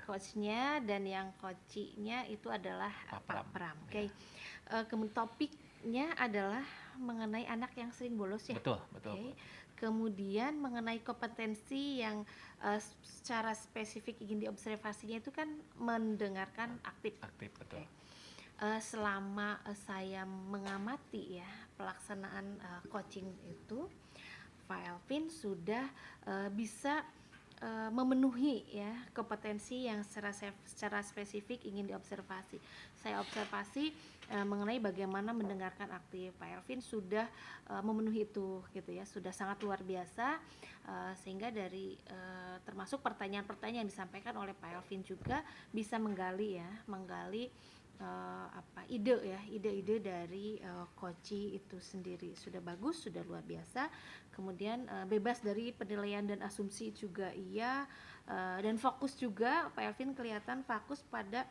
coachnya dan yang coachingnya itu adalah Pak Pram. Oke. Topiknya adalah mengenai anak yang sering bolos ya. Betul. Oke. Kemudian mengenai kompetensi yang secara spesifik ingin diobservasinya itu kan mendengarkan aktif. Betul. Oke. Selama saya mengamati ya pelaksanaan coaching itu, Pak Elvin sudah bisa memenuhi ya kompetensi yang secara spesifik ingin diobservasi. Saya observasi mengenai bagaimana mendengarkan aktif. Pak Elvin sudah memenuhi itu gitu ya, sudah sangat luar biasa, sehingga dari termasuk pertanyaan-pertanyaan yang disampaikan oleh Pak Elvin juga bisa menggali ide-ide dari Koci itu sendiri sudah bagus, sudah luar biasa. Kemudian bebas dari penilaian dan asumsi juga iya, dan fokus juga Pak Elvin kelihatan fokus pada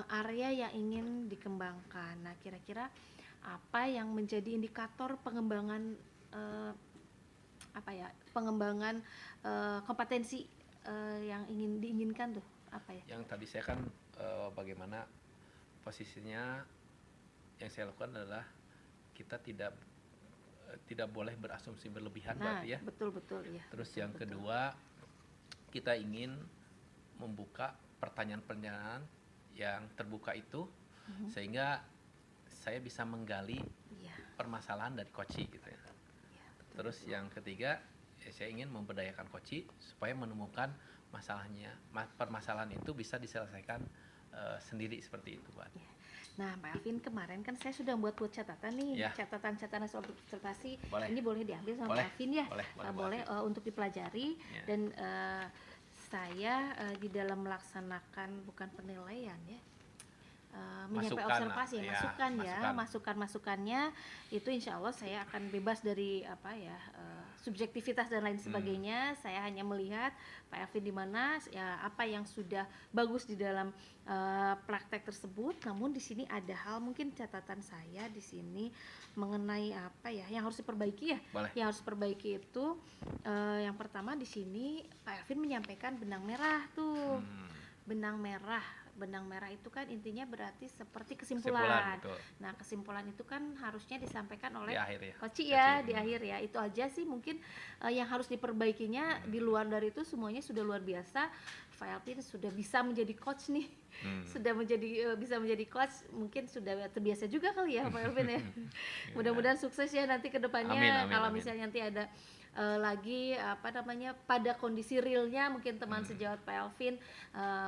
area yang ingin dikembangkan. Nah, kira-kira apa yang menjadi indikator pengembangan pengembangan kompetensi yang diinginkan tuh apa ya? Yang tadi saya kan bagaimana posisinya yang saya lakukan adalah kita tidak boleh berasumsi berlebihan, Nah, berarti ya. betul ya. Terus betul, yang kedua, kita ingin membuka pertanyaan-pertanyaan yang terbuka itu sehingga saya bisa menggali Iya. permasalahan dari Koci gitu ya. Iya, betul. Terus yang ketiga, saya ingin memberdayakan Koci supaya menemukan permasalahan itu bisa diselesaikan sendiri seperti itu, Pak. Ya. Nah, Pak Alvin, kemarin kan saya sudah buat catatan nih, Ya. catatan soal observasi. Boleh. Ini boleh diambil sama Boleh. Pak Alvin ya? Boleh. Untuk dipelajari. Ya. Dan saya di dalam melaksanakan bukan penilaian ya, menyampaikan observasi ya, masukannya itu insya Allah saya akan bebas dari subjektivitas dan lain sebagainya. Saya hanya melihat Pak Elvin di mana ya, apa yang sudah bagus di dalam praktek tersebut. Namun di sini ada hal mungkin catatan saya di sini mengenai apa ya yang harus diperbaiki ya. Boleh. Yang harus diperbaiki itu yang pertama di sini Pak Elvin menyampaikan benang merah tuh. Benang merah itu kan intinya berarti seperti kesimpulan. Betul. Nah, kesimpulan itu kan harusnya disampaikan oleh Di akhir ya. Koci ya, di akhir ya. Itu aja sih mungkin yang harus diperbaikinya. Di luar dari itu semuanya sudah luar biasa. Pak Elvin sudah bisa menjadi coach nih. Sudah bisa menjadi coach, mungkin sudah terbiasa juga kali ya Pak Elvin ya. Mudah-mudahan sukses ya nanti ke depannya. Kalau misalnya nanti ada lagi pada kondisi realnya mungkin teman sejawat Pak Elvin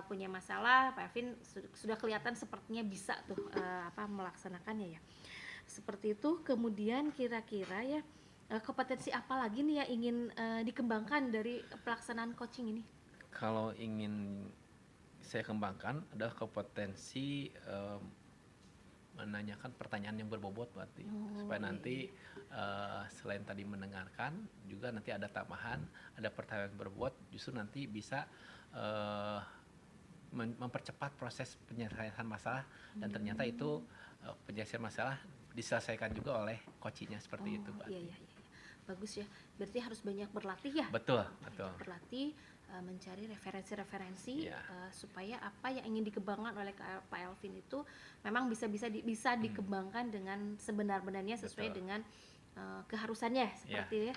punya masalah, Pak Elvin sudah kelihatan sepertinya bisa tuh melaksanakannya ya. Seperti itu. Kemudian kira-kira ya kompetensi apa lagi nih yang ingin dikembangkan dari pelaksanaan coaching ini? Kalau ingin saya kembangkan adalah kompetensi menanyakan pertanyaan yang berbobot berarti supaya nanti selain tadi mendengarkan juga nanti ada tambahan, ada pertanyaan berbobot, justru nanti bisa mempercepat proses penyelesaian masalah dan ternyata itu penyelesaian masalah diselesaikan juga oleh coachnya seperti itu, Pak. Iya. Bagus ya. Berarti harus banyak berlatih ya. Betul. Berlatih, mencari referensi-referensi supaya apa yang ingin dikembangkan oleh Pak Elvin itu memang bisa dikembangkan dengan sebenar-benarnya sesuai dengan keharusannya seperti ya.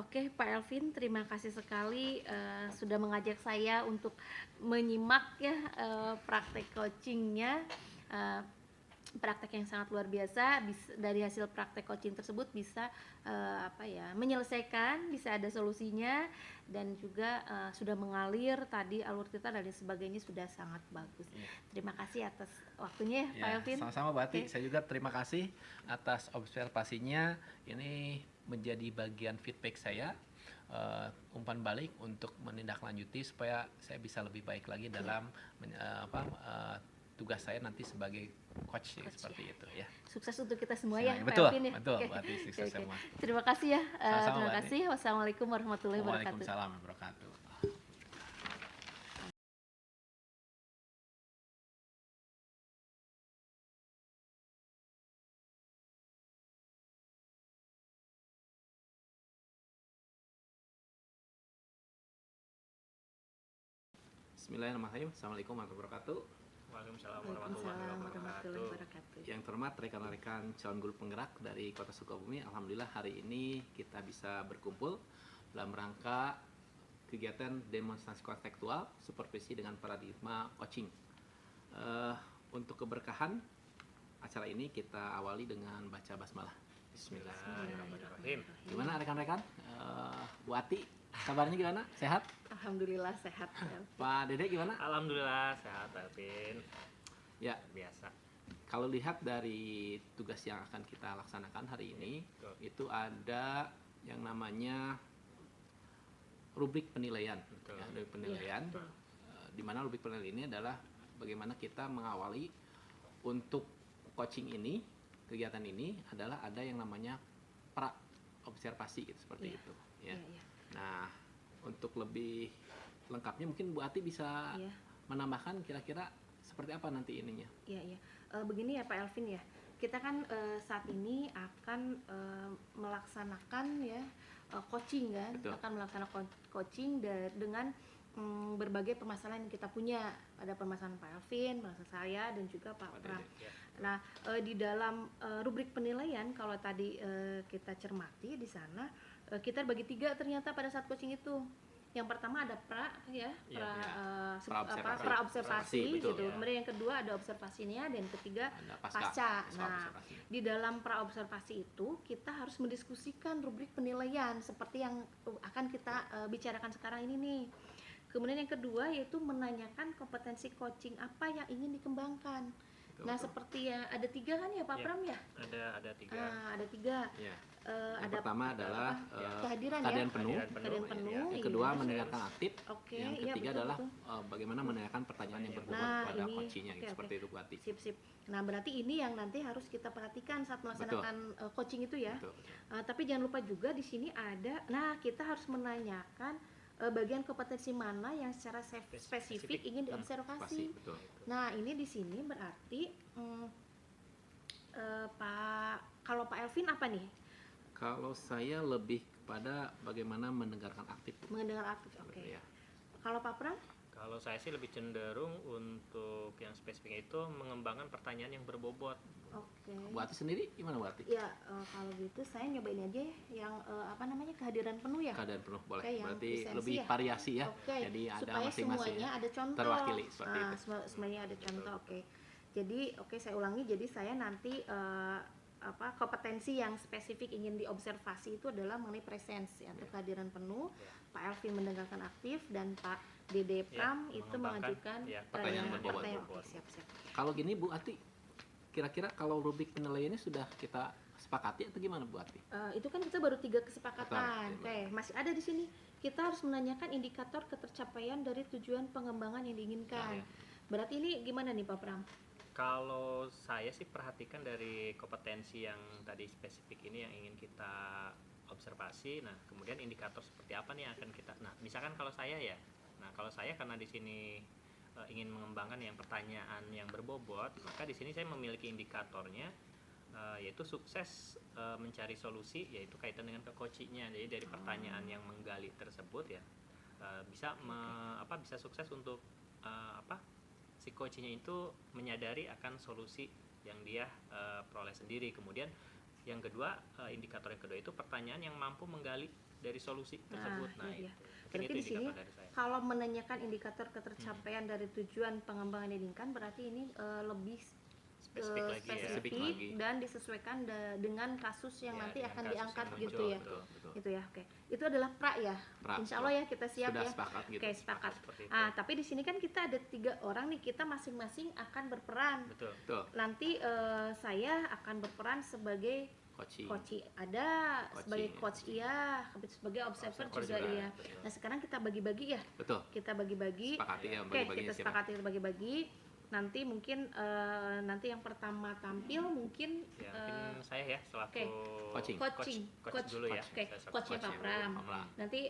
Oke, Pak Elvin, terima kasih sekali sudah mengajak saya untuk menyimak ya praktek coachingnya. Praktek yang sangat luar biasa. Dari hasil praktek coaching tersebut bisa menyelesaikan, bisa ada solusinya, dan juga sudah mengalir tadi alur cerita dan sebagainya sudah sangat bagus. Terima kasih atas waktunya ya, Pak Elvin. Sama-sama, Mbak. Saya juga terima kasih atas observasinya. Ini menjadi bagian feedback saya, umpan balik untuk menindaklanjuti supaya saya bisa lebih baik lagi dalam tugas saya nanti sebagai coach seperti itu ya. Sukses untuk kita semua ya, betul, Pak Elvin ya. Betul, berarti sukses semua. Terima kasih ya. Sama-sama, terima kasih. Wassalamualaikum warahmatullahi wabarakatuh. Waalaikumsalam warahmatullahi wabarakatuh. Bismillahirrahmanirrahim. Assalamualaikum warahmatullahi wabarakatuh. Waalaikumsalam warahmatullahi wabarakatuh. Yang terhormat rekan-rekan calon guru penggerak dari Kota Sukabumi, alhamdulillah hari ini kita bisa berkumpul dalam rangka kegiatan demonstrasi kontekstual supervisi dengan paradigma coaching. Untuk keberkahan acara ini kita awali dengan baca basmalah. Bismillahirrahmanirrahim. Gimana rekan-rekan? Bu Ati, kabarnya gimana? Sehat? Alhamdulillah sehat. Pak Dede gimana? Alhamdulillah sehat, Elvin. Ya, Biasa. kalau lihat dari tugas yang akan kita laksanakan hari ini, itu ada yang namanya rubrik penilaian. Ya, rubrik penilaian, di mana rubrik penilaian ini adalah bagaimana kita mengawali untuk coaching ini, kegiatan ini adalah ada yang namanya pra observasi gitu, seperti Iya. itu ya. Iya, iya. Nah, untuk lebih lengkapnya mungkin Bu Ati bisa Iya. menambahkan kira-kira seperti apa nanti ininya. Iya, iya. Begini ya Pak Elvin ya, kita kan saat ini akan melaksanakan ya coaching kan, Betul. akan melaksanakan coaching dengan berbagai permasalahan yang kita punya. Ada permasalahan Pak Elvin, permasalahan saya dan juga Pak Pak Pram. Dede. Ya. Nah, di dalam rubrik penilaian kalau tadi kita cermati di sana kita bagi 3 ternyata pada saat coaching itu. Yang pertama ada pra ya, Iya, pra observasi betul, gitu. ya. Kemudian yang kedua ada observasinya dan ketiga Ada pasca. Nah, observasi. di dalam pra observasi itu kita harus mendiskusikan rubrik penilaian seperti yang akan kita bicarakan sekarang ini nih. Kemudian yang kedua yaitu menanyakan kompetensi coaching apa yang ingin dikembangkan. Betul, Nah, betul. seperti ya ada 3 kan ya Pak Iya. Pram ya? Ada 3. Ada 3. Ya. Yang Ada pertama adalah kehadiran ya. keadaan penuh. Kehadiran penuh. Yang iya. kedua mendengarkan aktif. Oke, Yang iya, ketiga betul, adalah betul. bagaimana menanyakan pertanyaan yang berbobot Nah, pada ini, coachingnya gitu. oke, Seperti itu Bu Ati. Sip. Nah, berarti ini yang nanti harus kita perhatikan saat melaksanakan coaching itu ya. Betul, betul. Tapi jangan lupa juga di sini ada, nah kita harus menanyakan bagian kompetensi mana yang secara spesifik ingin Pasti, diobservasi. betul. Nah, ini di sini berarti kalau Pak Elvin apa nih? Kalau saya lebih kepada bagaimana mendengarkan aktif. Bu. Mendengar aktif. Oke. Ya. Kalau Pak Pram? Kalau saya sih lebih cenderung untuk yang spesifik itu mengembangkan pertanyaan yang berbobot. Oke. Bu Ati sendiri gimana Bu Ati? Ya, kalau gitu saya nyobain aja ya yang kehadiran penuh ya. Keadaan penuh boleh. Oke, yang Berarti lisensi lebih ya? variasi ya. Oke, Jadi ada supaya masing-masing semuanya ya. ada contoh. Terwakili seperti itu. Semuanya ada contoh. Oke. Jadi, saya ulangi. Jadi saya nanti kompetensi yang spesifik ingin diobservasi itu adalah mengenai presence atau kehadiran penuh. Pak Elvin mendengarkan aktif dan Pak Dede Pram itu mengembangkan, mengajukan pertanyaan berbobot. Oke, siap. Kalau gini Bu Ati, kira-kira kalau rubrik penilaiannya sudah kita sepakati atau gimana Bu Ati? Itu kan kita baru 3 kesepakatan. Betul. Oke, masih ada di sini. Kita harus menanyakan indikator ketercapaian dari tujuan pengembangan yang diinginkan. Nah, ya. Berarti ini gimana nih Pak Pram? Kalau saya sih perhatikan dari kompetensi yang tadi spesifik ini yang ingin kita observasi. Nah, kemudian indikator seperti apa nih yang akan kita. Nah, misalkan kalau saya ya. Nah, kalau saya karena di sini ingin mengembangkan yang pertanyaan yang berbobot, maka di sini saya memiliki indikatornya yaitu sukses mencari solusi, yaitu kaitan dengan ke coachingnya. Jadi dari pertanyaan yang menggali tersebut ya bisa bisa sukses untuk si coachingnya itu menyadari akan solusi yang dia peroleh sendiri. Kemudian yang kedua, indikator yang kedua itu pertanyaan yang mampu menggali dari solusi tersebut. Nah, iya. itu. Mungkin Berarti itu di sini indikator dari saya. kalau menanyakan indikator ketercapaian dari tujuan pengembangan yang diinginkan berarti ini lebih Spesifik lagi ya. Spesifik lagi. dan disesuaikan dengan kasus yang Ya, nanti dengan akan kasus diangkat yang gitu muncul, ya. Betul, betul. Gitu ya. Oke. Itu adalah pra ya. Pra, Insya Allah ya kita siap Sudah ya. sepakat gitu. Oke, sepakat. Seperti itu. Tapi di sini kan kita ada 3 orang nih, kita masing-masing akan berperan. Betul. Betul. Nanti saya akan berperan sebagai Coaching. coach ada, Coaching, sebagai ya. coach iya, sebagai observer Observer juga juga, iya. betul. Nah, sekarang kita bagi-bagi ya. Betul. Kita bagi-bagi. Sepakati ya Oke, bagi-baginya kita siapa? sepakati bagi-bagi. Nanti mungkin nanti yang pertama tampil mungkin Ya, mungkin saya ya selaku Oke. Coaching. coach dulu ya. Oke, Saya selaku coachnya Pak coach ya, Pram. Pak Pram. Nanti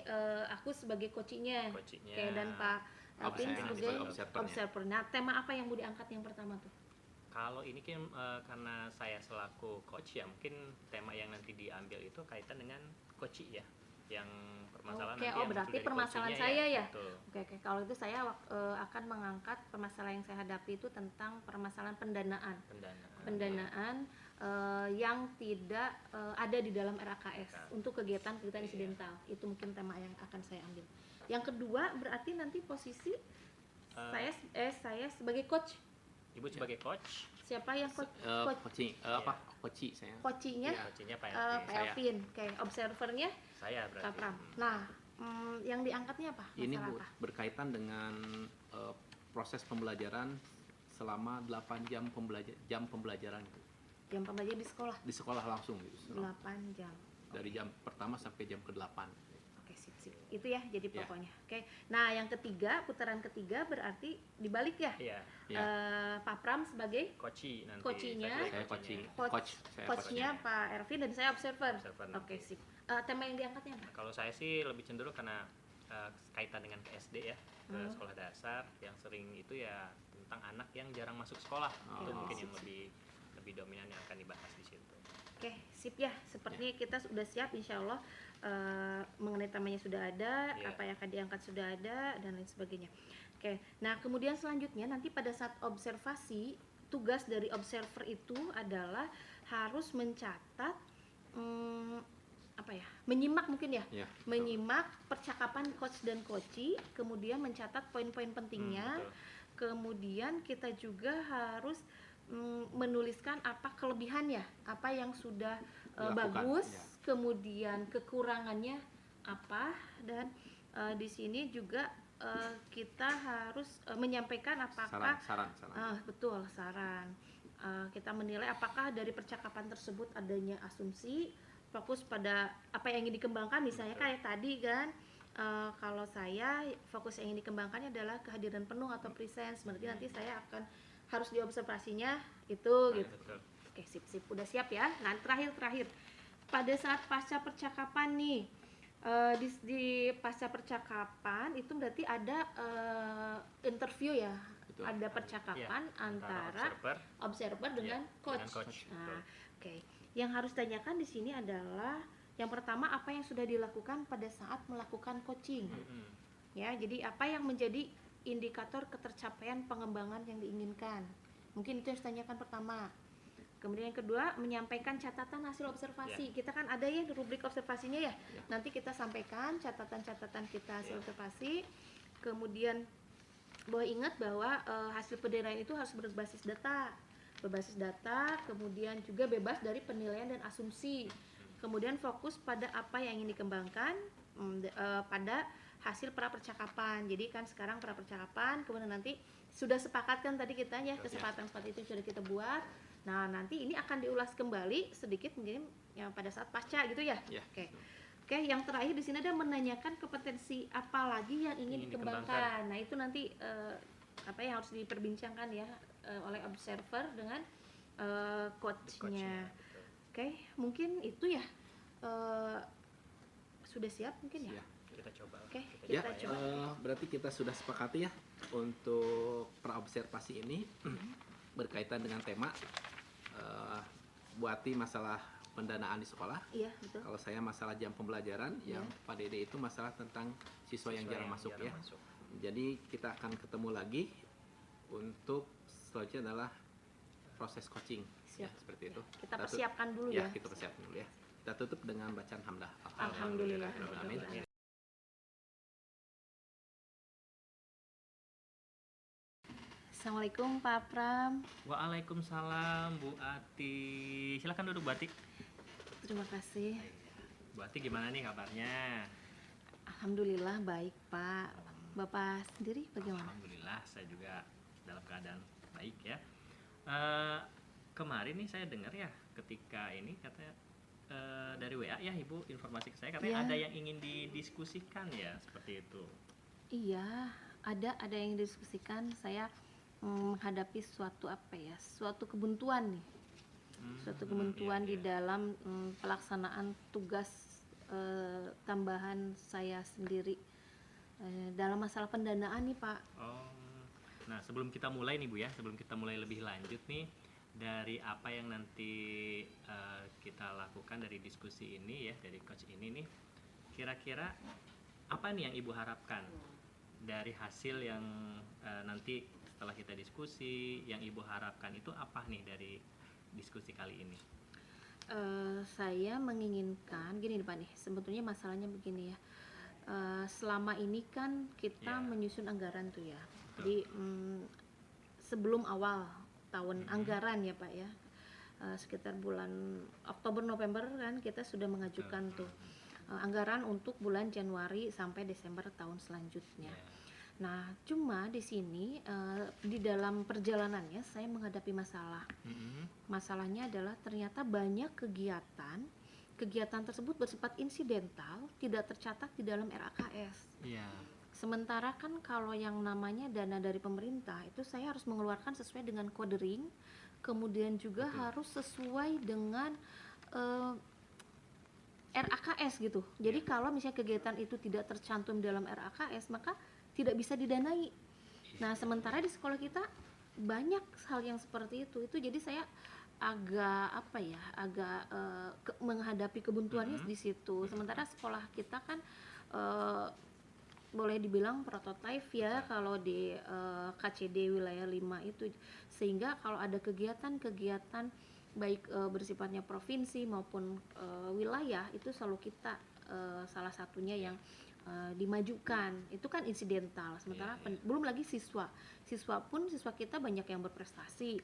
aku sebagai coachingnya. Coachingnya. Oke, dan Pak Alvin Saya sebagai sebagai observernya. observer. Nah, tema apa yang mau diangkat yang pertama tuh? Kalau ini kan karena saya selaku coach ya, mungkin tema yang nanti diambil itu kaitan dengan coach ya, yang permasalahan Oke, nanti yang berarti dari permasalahan coachingnya saya ya? Betul. Oke. Kalau itu saya akan mengangkat permasalahan yang saya hadapi itu tentang permasalahan pendanaan. Pendanaan yang tidak ada di dalam RAKS untuk kegiatan-kegiatan insidental. Itu mungkin tema yang akan saya ambil. Yang kedua berarti nanti posisi saya sebagai coach. Ibu sebagai coach, Siapa yang coach? Coaching. Coaching saya. Coachingnya Iya. coachingnya Pak Pak Elvin. Elvin. Oke, observernya Saya Pak berarti. Pram. Nah, yang diangkatnya apa? Ini Masalah Bu, apa? berkaitan dengan proses pembelajaran selama 8 jam pembelajaran itu. Jam pembelajaran di sekolah Di sekolah langsung gitu. 8 jam. Dari jam pertama sampai jam ke-8. Oke, sip. itu ya jadi Ya. pokoknya. Oke. Nah, yang ketiga, putaran ketiga berarti dibalik ya. Iya, Ya. Pak Pram sebagai coaching nanti. Coaching-nya. Saya coaching. coach, Saya coachnya Pak Ervin dan saya observer. Observer Oke, nanti. sip. Tema yang diangkatnya apa? Kalau saya sih lebih cenderung karena kaitan dengan ke SD ya, ke Hmm. sekolah dasar yang sering itu ya tentang anak yang jarang masuk sekolah. Itu Oh. mungkin yang lebih dominan yang akan dibahas di situ. Oke, sip ya. Sepertinya kita sudah siap insya Allah, mengenai temanya sudah ada, Iya. apa yang akan diangkat sudah ada, dan lain sebagainya. Oke, nah kemudian selanjutnya nanti pada saat observasi, tugas dari observer itu adalah harus mencatat, apa ya, menyimak mungkin ya, Ya. menyimak percakapan coach dan coachee, kemudian mencatat poin-poin pentingnya, Betul. kemudian kita juga harus menuliskan apa kelebihannya, apa yang sudah Dilakukan, bagus, ya. kemudian kekurangannya apa, dan di sini juga kita harus menyampaikan apakah Saran. betul saran. Kita menilai apakah dari percakapan tersebut adanya asumsi, fokus pada apa yang ingin dikembangkan, misalnya Betul. kayak tadi kan, kalau saya fokus yang ingin dikembangkannya adalah kehadiran penuh atau presence, berarti nanti saya akan harus diobservasinya itu gitu. Betul. Oke, sip, udah siap ya. Nah, terakhir pada saat pasca percakapan nih, di pasca percakapan itu berarti ada interview ya, Betul. ada percakapan Iya, antara observer dengan Iya, coach. dengan coach, Nah, betul. oke. Yang harus tanyakan di sini adalah yang pertama apa yang sudah dilakukan pada saat melakukan coaching. Mm-mm. Ya, jadi apa yang menjadi indikator ketercapaian pengembangan yang diinginkan. Mungkin itu yang harus tanyakan pertama. Kemudian yang kedua, menyampaikan catatan hasil observasi. Kita kan ada ya rubrik observasinya ya. Ya. Nanti kita sampaikan catatan-catatan kita hasil Ya. observasi. Kemudian boleh ingat bahwa hasil penilaian itu harus berbasis data, kemudian juga bebas dari penilaian dan asumsi. Kemudian fokus pada apa yang ingin dikembangkan, pada hasil pra percakapan. Jadi kan sekarang pra percakapan, kemudian nanti sudah sepakatkan tadi kita ya, kesepakatan seperti itu sudah kita buat. Nah, nanti ini akan diulas kembali sedikit mungkin yang pada saat pasca gitu ya. Ya. Oke, yang terakhir di sini ada menanyakan kompetensi apa lagi yang ingin dikembangkan. Nah, itu nanti apa yang harus diperbincangkan ya oleh observer dengan coachnya. Betul. Oke, mungkin itu ya. Sudah siap mungkin ya? Ya. Kita coba. Oke, Ya, kita coba. berarti kita sudah sepakati ya untuk praobservasi ini berkaitan dengan tema Buati masalah pendanaan di sekolah. Iya, betul. Kalau saya masalah jam pembelajaran, Iya. yang Pak Dede itu masalah tentang siswa yang jarang masuk ya. masuk. Jadi kita akan ketemu lagi untuk selanjutnya adalah proses coaching. Ya, Siap. seperti itu. Kita persiapkan dulu ya. Kita persiapkan dulu ya. Kita tutup dengan bacaan hamdah. Alhamdulillah. Amin. Assalamualaikum Pak Pram. Waalaikumsalam Bu Ati. Silakan duduk Bu Ati. Terima kasih. Bu Ati gimana nih kabarnya? Alhamdulillah baik Pak. Bapak sendiri bagaimana? Alhamdulillah saya juga dalam keadaan baik ya. Kemarin nih saya dengar ya ketika ini katanya dari WA ya Ibu informasi ke saya katanya Iya. ada yang ingin didiskusikan ya seperti itu. Iya, ada yang didiskusikan. Saya menghadapi suatu kebuntuan nih. Suatu kebuntuan di dalam pelaksanaan tugas tambahan saya sendiri dalam masalah pendanaan nih Pak. Nah sebelum kita mulai nih Bu ya, sebelum kita mulai lebih lanjut nih dari apa yang nanti kita lakukan dari diskusi ini ya, dari coach ini nih, kira-kira apa nih yang Ibu harapkan dari hasil yang nanti setelah kita diskusi, yang Ibu harapkan itu apa nih dari diskusi kali ini? Saya menginginkan gini nih Pak nih, sebetulnya masalahnya begini ya. Selama ini kan kita Ya. menyusun anggaran tuh ya. Jadi sebelum awal tahun anggaran ya Pak ya, sekitar bulan Oktober November kan kita sudah mengajukan tuh anggaran untuk bulan Januari sampai Desember tahun selanjutnya. Ya. Nah, cuma di sini di dalam perjalanannya saya menghadapi masalah. Masalahnya adalah ternyata banyak kegiatan tersebut bersifat insidental, tidak tercatat di dalam RAKS. Iya. Sementara kan kalau yang namanya dana dari pemerintah itu saya harus mengeluarkan sesuai dengan kode ring, kemudian juga Betul. harus sesuai dengan eh, RAKS gitu. Jadi Iya. kalau misalnya kegiatan itu tidak tercantum dalam RAKS, maka tidak bisa didanai. Nah, sementara di sekolah kita banyak hal yang seperti itu. Itu jadi saya agak apa ya, agak menghadapi kebuntuannya di situ. Sementara sekolah kita kan eh, boleh dibilang prototipe ya kalau di KCD wilayah 5 itu, sehingga kalau ada kegiatan-kegiatan baik bersifatnya provinsi maupun wilayah itu selalu kita salah satunya yang dimajukan. Itu kan insidental. Sementara belum lagi siswa pun, siswa kita banyak yang berprestasi,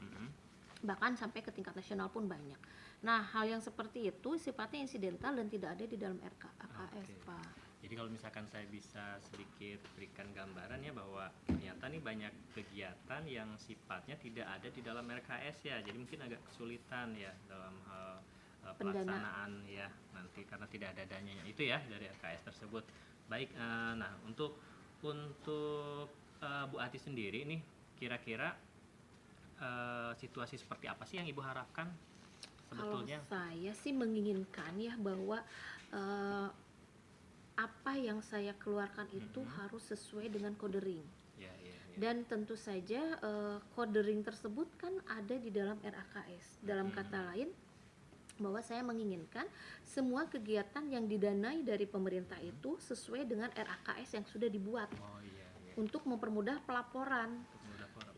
bahkan sampai ke tingkat nasional pun banyak. Nah, hal yang seperti itu sifatnya insidental dan tidak ada di dalam RKS, Pak. Jadi kalau misalkan saya bisa sedikit berikan gambaran ya, bahwa ternyata nih banyak kegiatan yang sifatnya tidak ada di dalam RKS ya, jadi mungkin agak kesulitan ya dalam hal pelaksanaan ya nanti karena tidak ada dananya itu ya dari RKS tersebut. Baik, nah untuk Bu Ati sendiri nih, kira-kira situasi seperti apa sih yang Ibu harapkan sebetulnya? Kalau saya sih menginginkan ya bahwa apa yang saya keluarkan itu harus sesuai dengan kode ring. Dan tentu saja kode ring tersebut kan ada di dalam RAKS. Dalam kata lain, bahwa saya menginginkan semua kegiatan yang didanai dari pemerintah itu sesuai dengan RAKS yang sudah dibuat. Untuk mempermudah pelaporan.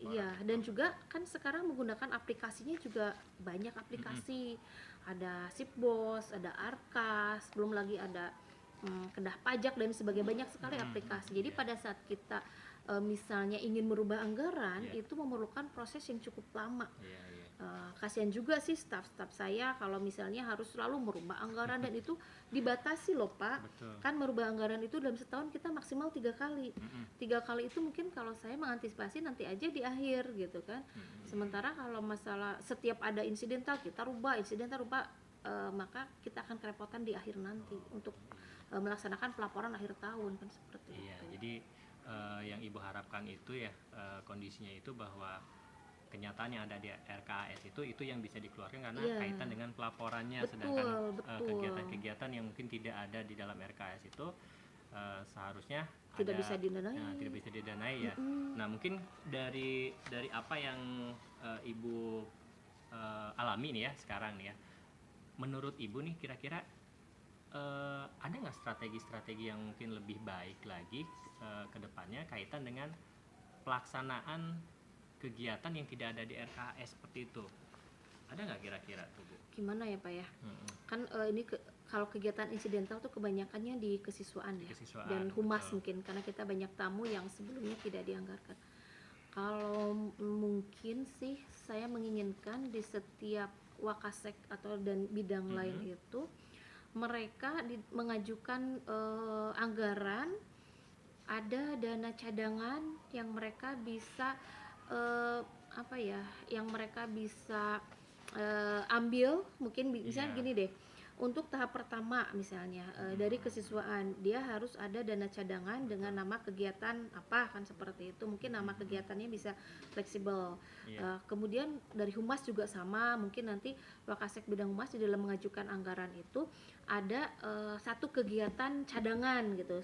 Iya, dan juga kan sekarang menggunakan aplikasinya juga banyak aplikasi. Ada Sipbos, ada Arkas, belum lagi ada Kedah Pajak dan sebagainya, banyak sekali aplikasi. Jadi pada saat kita misalnya ingin merubah anggaran, itu memerlukan proses yang cukup lama. Kasihan juga sih staf-staf saya kalau misalnya harus selalu merubah anggaran dan itu dibatasi loh Pak. Betul. Kan merubah anggaran itu dalam setahun kita maksimal 3 kali. 3 kali itu mungkin kalau saya mengantisipasi nanti aja di akhir gitu kan. Sementara kalau masalah setiap ada insidental kita rubah, maka kita akan kerepotan di akhir nanti untuk melaksanakan pelaporan akhir tahun kan seperti itu. Jadi yang Ibu harapkan itu ya kondisinya itu bahwa kenyataan yang ada di RKAS itu yang bisa dikeluarkan karena kaitan dengan pelaporannya. Sedangkan kegiatan-kegiatan yang mungkin tidak ada di dalam RKAS itu seharusnya tidak bisa didanai ya. Nah, mungkin dari apa yang Ibu alami nih ya sekarang nih ya, menurut Ibu nih kira-kira ada nggak strategi-strategi yang mungkin lebih baik lagi ke depannya kaitan dengan pelaksanaan kegiatan yang tidak ada di RKS seperti itu? Ada nggak kira-kira tuh Bu? Gimana ya Pak ya? Kan ini kalau kegiatan insidental tuh kebanyakannya di kesiswaan ya, dan humas mungkin karena kita banyak tamu yang sebelumnya tidak dianggarkan. Kalau mungkin sih saya menginginkan di setiap wakasek atau dan bidang lain itu mereka mengajukan anggaran, ada dana cadangan yang mereka bisa yang mereka bisa ambil. Mungkin misalnya gini deh, untuk tahap pertama misalnya dari kesiswaan dia harus ada dana cadangan dengan nama kegiatan apa kan seperti itu, mungkin nama kegiatannya bisa fleksibel. Kemudian dari humas juga sama, mungkin nanti wakasek bidang humas di dalam mengajukan anggaran itu ada satu kegiatan cadangan gitu,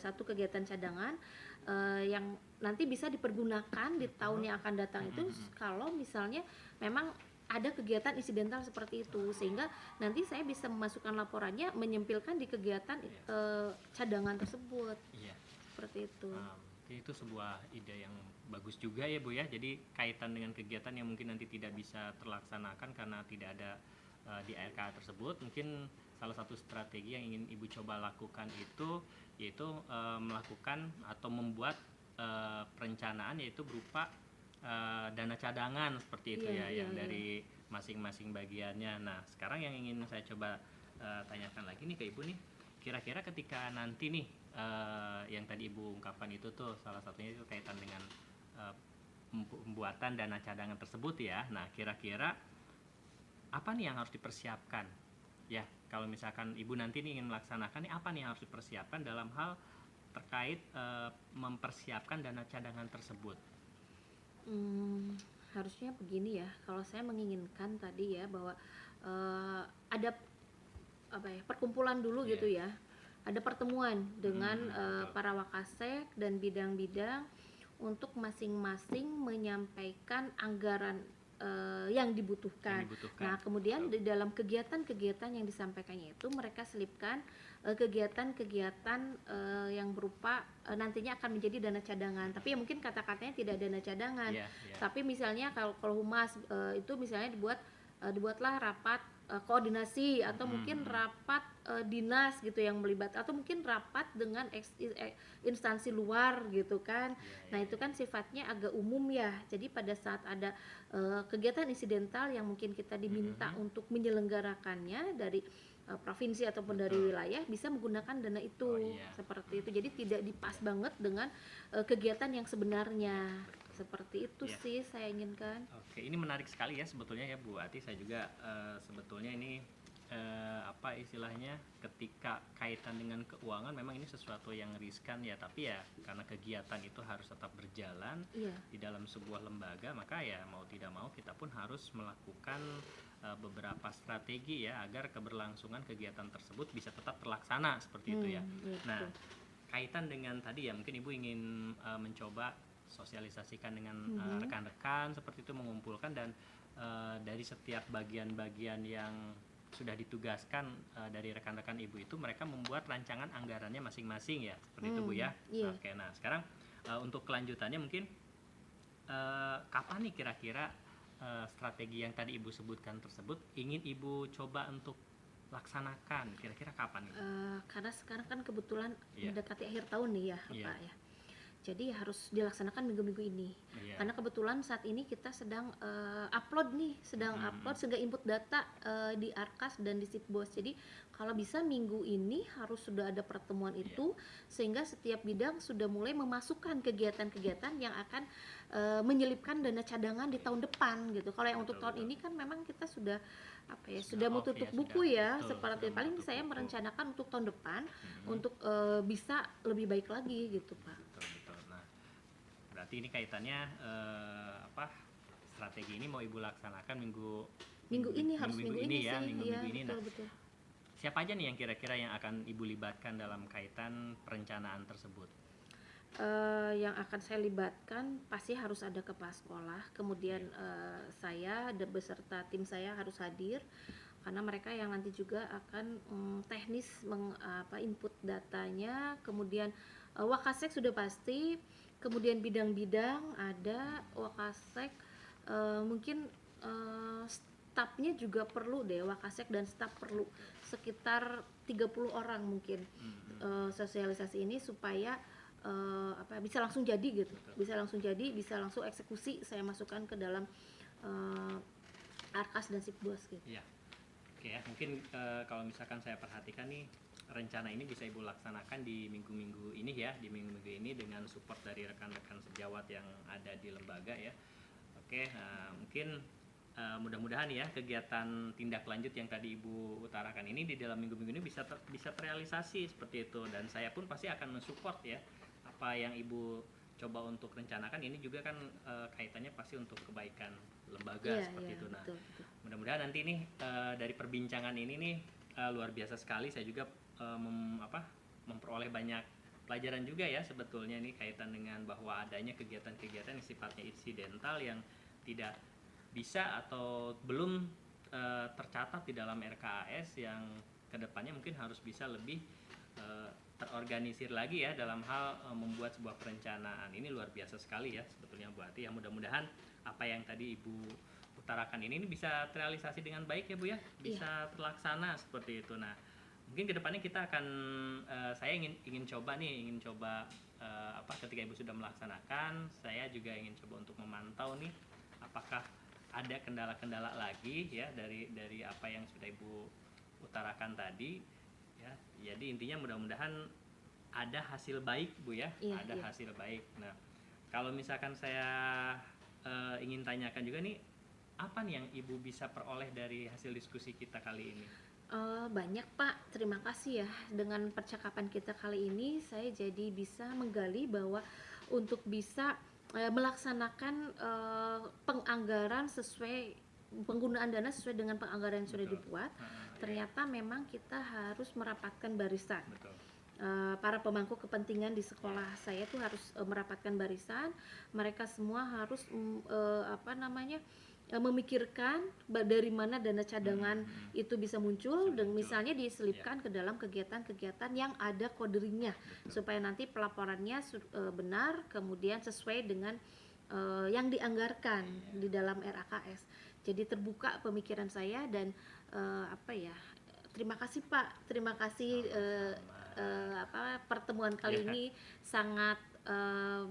yang nanti bisa dipergunakan di tahun yang akan datang itu kalau misalnya memang ada kegiatan insidental seperti itu, sehingga nanti saya bisa memasukkan laporannya menyempilkan di kegiatan cadangan tersebut. Seperti itu. Itu sebuah ide yang bagus juga ya Bu ya. Jadi kaitan dengan kegiatan yang mungkin nanti tidak bisa terlaksanakan karena tidak ada di ARK tersebut, mungkin salah satu strategi yang ingin Ibu coba lakukan itu yaitu melakukan atau membuat perencanaan yaitu berupa dana cadangan seperti itu yang dari masing-masing bagiannya. Nah, sekarang yang ingin saya coba tanyakan lagi nih ke Ibu nih, kira-kira ketika nanti nih yang tadi Ibu ungkapkan itu tuh salah satunya itu kaitan dengan pembuatan dana cadangan tersebut ya. Nah, kira-kira apa nih yang harus dipersiapkan ya kalau misalkan Ibu nanti nih ingin melaksanakan nih, apa nih yang harus dipersiapkan dalam hal terkait mempersiapkan dana cadangan tersebut? Harusnya begini ya, kalau saya menginginkan tadi ya bahwa ada apa ya, perkumpulan dulu Iya. gitu ya, ada pertemuan dengan Betul. para wakasek dan bidang-bidang untuk masing-masing menyampaikan anggaran yang dibutuhkan. Yang dibutuhkan. Nah, kemudian Betul. di dalam kegiatan-kegiatan yang disampaikannya itu mereka selipkan kegiatan-kegiatan yang berupa nantinya akan menjadi dana cadangan. Tapi ya mungkin kata-katanya tidak dana cadangan. Iya, iya. Tapi misalnya kalau humas itu misalnya dibuatlah rapat koordinasi atau mungkin rapat dinas gitu yang melibat, atau mungkin rapat dengan instansi luar gitu kan. Nah, itu kan sifatnya agak umum ya. Jadi pada saat ada kegiatan insidental yang mungkin kita diminta untuk menyelenggarakannya dari provinsi ataupun dari wilayah, bisa menggunakan dana itu. Oh, iya. Seperti itu. Jadi tidak dipas banget dengan kegiatan yang sebenarnya. Seperti itu Iya. sih saya inginkan. Oke, ini menarik sekali ya sebetulnya ya Bu Ati. Saya juga sebetulnya ini apa istilahnya, ketika kaitan dengan keuangan memang ini sesuatu yang riskan ya, tapi ya karena kegiatan itu harus tetap berjalan Iya. di dalam sebuah lembaga, maka ya mau tidak mau kita pun harus melakukan beberapa strategi ya agar keberlangsungan kegiatan tersebut bisa tetap terlaksana seperti itu ya. Iya, Nah, betul. kaitan dengan tadi ya, mungkin Ibu ingin mencoba sosialisasikan dengan rekan-rekan seperti itu, mengumpulkan dan dari setiap bagian-bagian yang sudah ditugaskan dari rekan-rekan Ibu itu, mereka membuat rancangan anggarannya masing-masing ya, seperti itu Bu ya. Iya. Oke, nah sekarang untuk kelanjutannya mungkin kapan nih kira-kira strategi yang tadi Ibu sebutkan tersebut ingin Ibu coba untuk laksanakan, kira-kira kapan nih? Karena sekarang kan kebetulan Iya. mendekati akhir tahun nih ya, Iya. Pak ya. Jadi harus dilaksanakan minggu-minggu ini. Iya. Karena kebetulan saat ini kita sedang upload sehingga input data di Arkas dan di Sipbos. Jadi kalau bisa minggu ini harus sudah ada pertemuan itu, sehingga setiap bidang sudah mulai memasukkan kegiatan-kegiatan yang akan menyelipkan dana cadangan di tahun depan gitu. Kalau yang untuk tahun ini kan memang kita sudah sudah mau off tutup ya, buku sudah, ya, betul, seperti sudah mau paling tutup saya buku. merencanakan untuk tahun depan untuk bisa lebih baik lagi gitu, Pak. Betul. Nah, berarti ini kaitannya strategi ini mau Ibu laksanakan Minggu ini harus minggu ini ya, sih. minggu Iya, ini. Nah, betul. siapa aja nih yang kira-kira yang akan Ibu libatkan dalam kaitan perencanaan tersebut? Yang akan saya libatkan pasti harus ada kepala sekolah, kemudian saya beserta tim saya harus hadir karena mereka yang nanti juga akan teknis input datanya, kemudian wakasek sudah pasti, kemudian bidang-bidang ada wakasek, mungkin stafnya juga perlu deh, wakasek dan staf perlu sekitar 30 orang mungkin sosialisasi ini supaya bisa langsung jadi gitu. Bisa langsung jadi, bisa langsung eksekusi saya masukkan ke dalam Arkas dan Sipbos gitu. Iya. Oke ya, mungkin kalau misalkan saya perhatikan nih, rencana ini bisa Ibu laksanakan di minggu-minggu ini ya, di minggu-minggu ini dengan support dari rekan-rekan sejawat yang ada di lembaga ya. Oke, mungkin mudah-mudahan ya kegiatan tindak lanjut yang tadi Ibu utarakan ini di dalam minggu-minggu ini bisa terrealisasi seperti itu, dan saya pun pasti akan mensupport ya apa yang Ibu coba untuk rencanakan ini juga kan kaitannya pasti untuk kebaikan lembaga seperti itu. Nah, betul. mudah-mudahan nanti nih dari perbincangan ini nih luar biasa sekali, saya juga memperoleh banyak pelajaran juga ya sebetulnya nih kaitan dengan bahwa adanya kegiatan-kegiatan yang sifatnya insidental yang tidak bisa atau belum tercatat di dalam RKAS, yang kedepannya mungkin harus bisa lebih terorganisir lagi ya dalam hal membuat sebuah perencanaan. Ini luar biasa sekali ya sebetulnya Bu Ati. Ya, mudah-mudahan apa yang tadi Ibu utarakan ini bisa terrealisasi dengan baik ya Bu ya, bisa terlaksana seperti itu. Nah, mungkin kedepannya kita akan saya ingin coba ketika Ibu sudah melaksanakan, saya juga ingin coba untuk memantau nih apakah ada kendala-kendala lagi ya dari apa yang sudah Ibu utarakan tadi ya. Jadi intinya mudah-mudahan ada hasil baik Bu ya, hasil baik. Nah, kalau misalkan saya ingin tanyakan juga nih, apa nih yang Ibu bisa peroleh dari hasil diskusi kita kali ini? Banyak Pak, terima kasih ya. Dengan percakapan kita kali ini, saya jadi bisa menggali bahwa untuk bisa melaksanakan penganggaran sesuai penggunaan dana sesuai dengan penganggaran yang sudah Betul. dibuat, Iya, ternyata memang kita harus merapatkan barisan. betul. Para pemangku kepentingan di sekolah saya tuh harus merapatkan barisan, mereka semua harus memikirkan dari mana dana cadangan itu bisa muncul dan misalnya diselipkan ke dalam kegiatan-kegiatan yang ada koderinya supaya nanti pelaporannya benar, kemudian sesuai dengan yang dianggarkan di dalam RAKS. Jadi terbuka pemikiran saya dan terima kasih Pak, terima kasih pertemuan kali ini sangat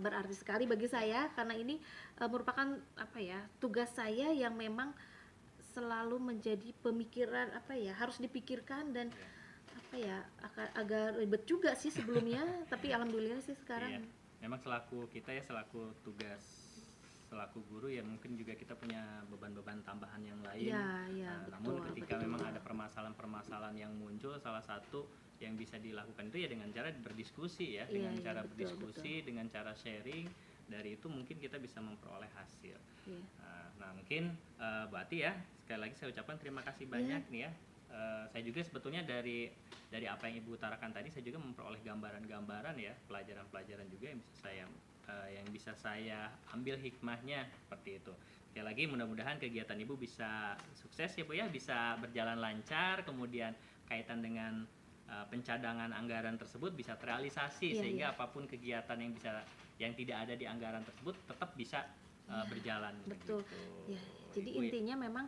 berarti sekali bagi saya karena ini merupakan tugas saya yang memang selalu menjadi pemikiran harus dipikirkan dan agak ribet juga sih sebelumnya tapi alhamdulillah sih sekarang. Iya. Memang selaku kita ya, selaku tugas selaku guru ya mungkin juga kita punya beban-beban tambahan yang lain. Namun ketika memang ada permasalahan-permasalahan yang muncul, salah satu yang bisa dilakukan itu ya dengan cara berdiskusi ya, dengan cara berdiskusi, dengan cara sharing. Dari itu mungkin kita bisa memperoleh hasil. Nah mungkin berarti ya sekali lagi saya ucapkan terima kasih banyak nih ya. Saya juga sebetulnya dari apa yang Ibu utarakan tadi, saya juga memperoleh gambaran-gambaran ya, pelajaran-pelajaran juga yang bisa saya ambil hikmahnya seperti itu. Sekali lagi mudah-mudahan kegiatan Ibu bisa sukses ya Bu ya, bisa berjalan lancar, kemudian kaitan dengan pencadangan anggaran tersebut bisa terrealisasi sehingga apapun kegiatan yang tidak ada di anggaran tersebut tetap bisa berjalan. Betul. Begitu. Ya, jadi Ibu, intinya memang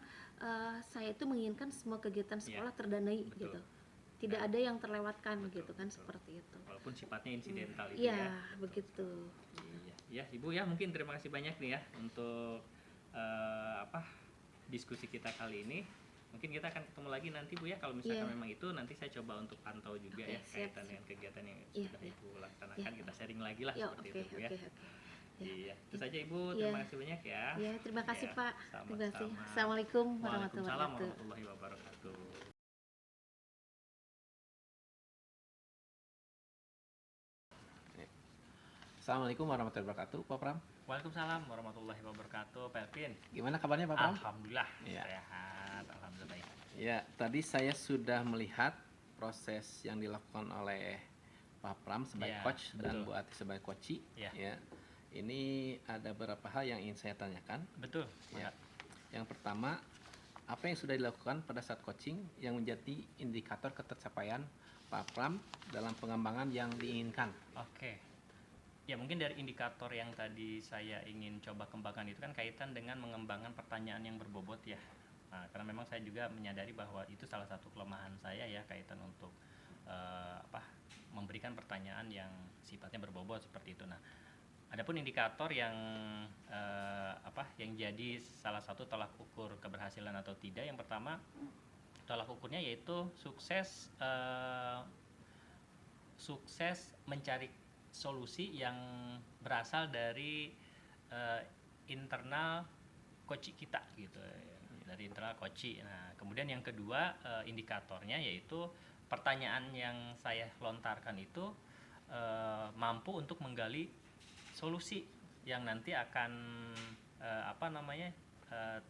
saya itu menginginkan semua kegiatan sekolah terdanai betul. gitu. Tidak ada yang terlewatkan gitu kan, seperti itu. Walaupun sifatnya insidental itu ya. Begitu. Iya, Ibu ya, mungkin terima kasih banyak nih ya untuk diskusi kita kali ini. Mungkin kita akan ketemu lagi nanti Bu ya, kalau misalkan memang itu nanti saya coba untuk pantau juga ya kaitan dengan kegiatan yang sudah Ibu laksanakan, kita sharing lagi lah seperti itu Bu ya. Iya, itu saja Ibu, terima kasih banyak ya. Iya, terima kasih Pak. Terima kasih. Sama-sama. Assalamualaikum warahmatullahi wabarakatuh. Assalamualaikum warahmatullahi wabarakatuh, Pak Pram. Waalaikumsalam warahmatullahi wabarakatuh, Pak Elvin. Gimana kabarnya Pak Pram? Alhamdulillah Ya. sehat, alhamdulillah baik. Ya, tadi saya sudah melihat proses yang dilakukan oleh Pak Pram sebagai coach dan Bu Ati sebagai coachi. Ya. Ini ada beberapa hal yang ingin saya tanyakan. Betul. Ya. Yang pertama, apa yang sudah dilakukan pada saat coaching yang menjadi indikator ketercapaian Pak Pram dalam pengembangan yang diinginkan? Oke. Ya mungkin dari indikator yang tadi saya ingin coba kembangkan itu kan kaitan dengan mengembangkan pertanyaan yang berbobot ya. Nah, karena memang saya juga menyadari bahwa itu salah satu kelemahan saya ya, kaitan untuk memberikan pertanyaan yang sifatnya berbobot seperti itu. Nah, adapun indikator yang yang jadi salah satu tolak ukur keberhasilan atau tidak, yang pertama tolak ukurnya yaitu sukses mencari solusi yang berasal dari internal coach kita gitu, dari internal coach. Nah, kemudian yang kedua indikatornya yaitu pertanyaan yang saya lontarkan itu mampu untuk menggali solusi yang nanti akan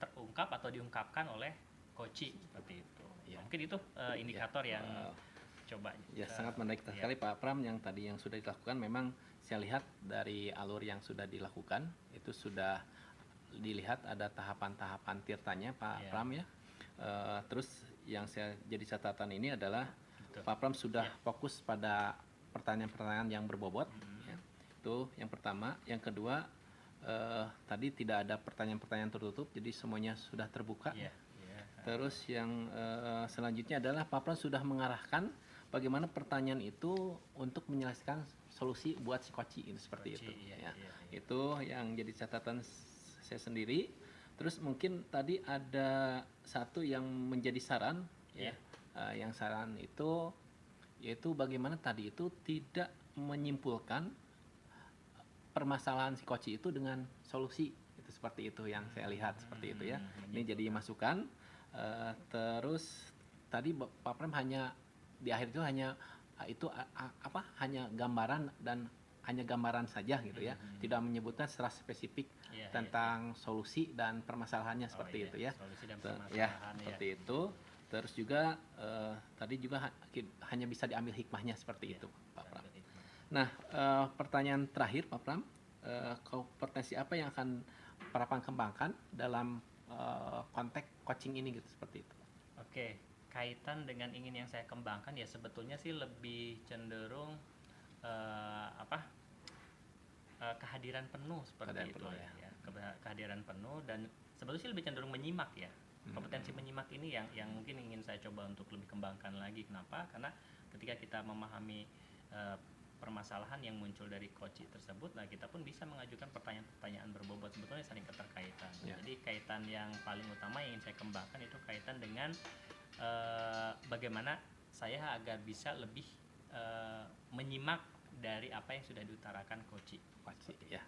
terungkap atau diungkapkan oleh coach seperti itu. Ya, mungkin itu indikator yang coba. Ya, sangat menarik sekali Pak Pram yang tadi yang sudah dilakukan. Memang saya lihat dari alur yang sudah dilakukan itu sudah dilihat ada tahapan-tahapan tirtanya Pak Pram ya. Terus yang saya jadi catatan ini adalah Pak Pram sudah fokus pada pertanyaan-pertanyaan yang berbobot. Ya. Itu yang pertama. Yang kedua, tadi tidak ada pertanyaan-pertanyaan tertutup, jadi semuanya sudah terbuka. Terus yang selanjutnya adalah Pak Pram sudah mengarahkan bagaimana pertanyaan itu untuk menyelesaikan solusi buat si coach itu seperti itu. Itu yang jadi catatan saya sendiri. Terus mungkin tadi ada satu yang menjadi saran, yang saran itu yaitu bagaimana tadi itu tidak menyimpulkan permasalahan si coach itu dengan solusi. Itu seperti itu yang saya lihat seperti itu ya. Ini jadi masukan. Terus tadi Pak Pram hanya di akhir itu hanya hanya gambaran dan hanya gambaran saja gitu ya, tidak menyebutkan secara spesifik Iya, tentang solusi dan permasalahannya seperti itu ya. Solusi dan Ya, permasalahan ya. seperti itu. Terus juga tadi juga hanya bisa diambil hikmahnya seperti itu, Pak Pram. Nah, pertanyaan terakhir, Pak Pram, kompetensi apa yang akan Pak Pram kembangkan dalam konteks coaching ini gitu seperti itu? Oke, kaitan dengan ingin yang saya kembangkan ya sebetulnya sih lebih cenderung kehadiran penuh seperti Kehadiran itu penuh, ya. Kehadiran penuh dan sebetulnya sih lebih cenderung menyimak ya. Kompetensi menyimak ini yang mungkin ingin saya coba untuk lebih kembangkan lagi. Kenapa? Karena ketika kita memahami permasalahan yang muncul dari coach tersebut, nah kita pun bisa mengajukan pertanyaan-pertanyaan berbobot, sebetulnya saling keterkaitan. Ya. Jadi kaitan yang paling utama yang ingin saya kembangkan itu kaitan dengan bagaimana saya agar bisa lebih menyimak dari apa yang sudah diutarakan coach. Ya.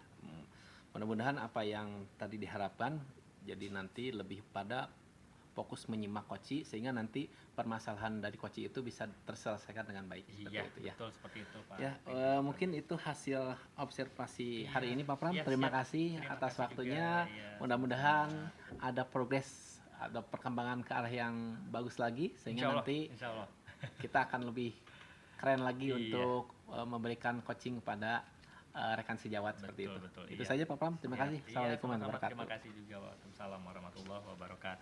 Mudah-mudahan apa yang tadi diharapkan jadi nanti lebih pada fokus menyimak koci sehingga nanti permasalahan dari koci itu bisa terselesaikan dengan baik. Iya, itu ya. betul seperti itu Pak. Ya, mungkin itu hasil observasi hari ini Pak Pram. Iya, Terima siap. kasih Terima atas kasih waktunya. juga, ya, Mudah-mudahan ada progres, ada perkembangan ke arah yang bagus lagi sehingga nanti Insya Allah. kita akan lebih keren lagi Iya. untuk memberikan coaching kepada rekan sejawat seperti itu. Betul, Itu iya. saja Pak Pram. Terima kasih. Iya, Assalamualaikum sama-sama. warahmatullahi Terima wabarakatuh. kasih juga. Waalaikumsalam warahmatullahi wabarakatuh.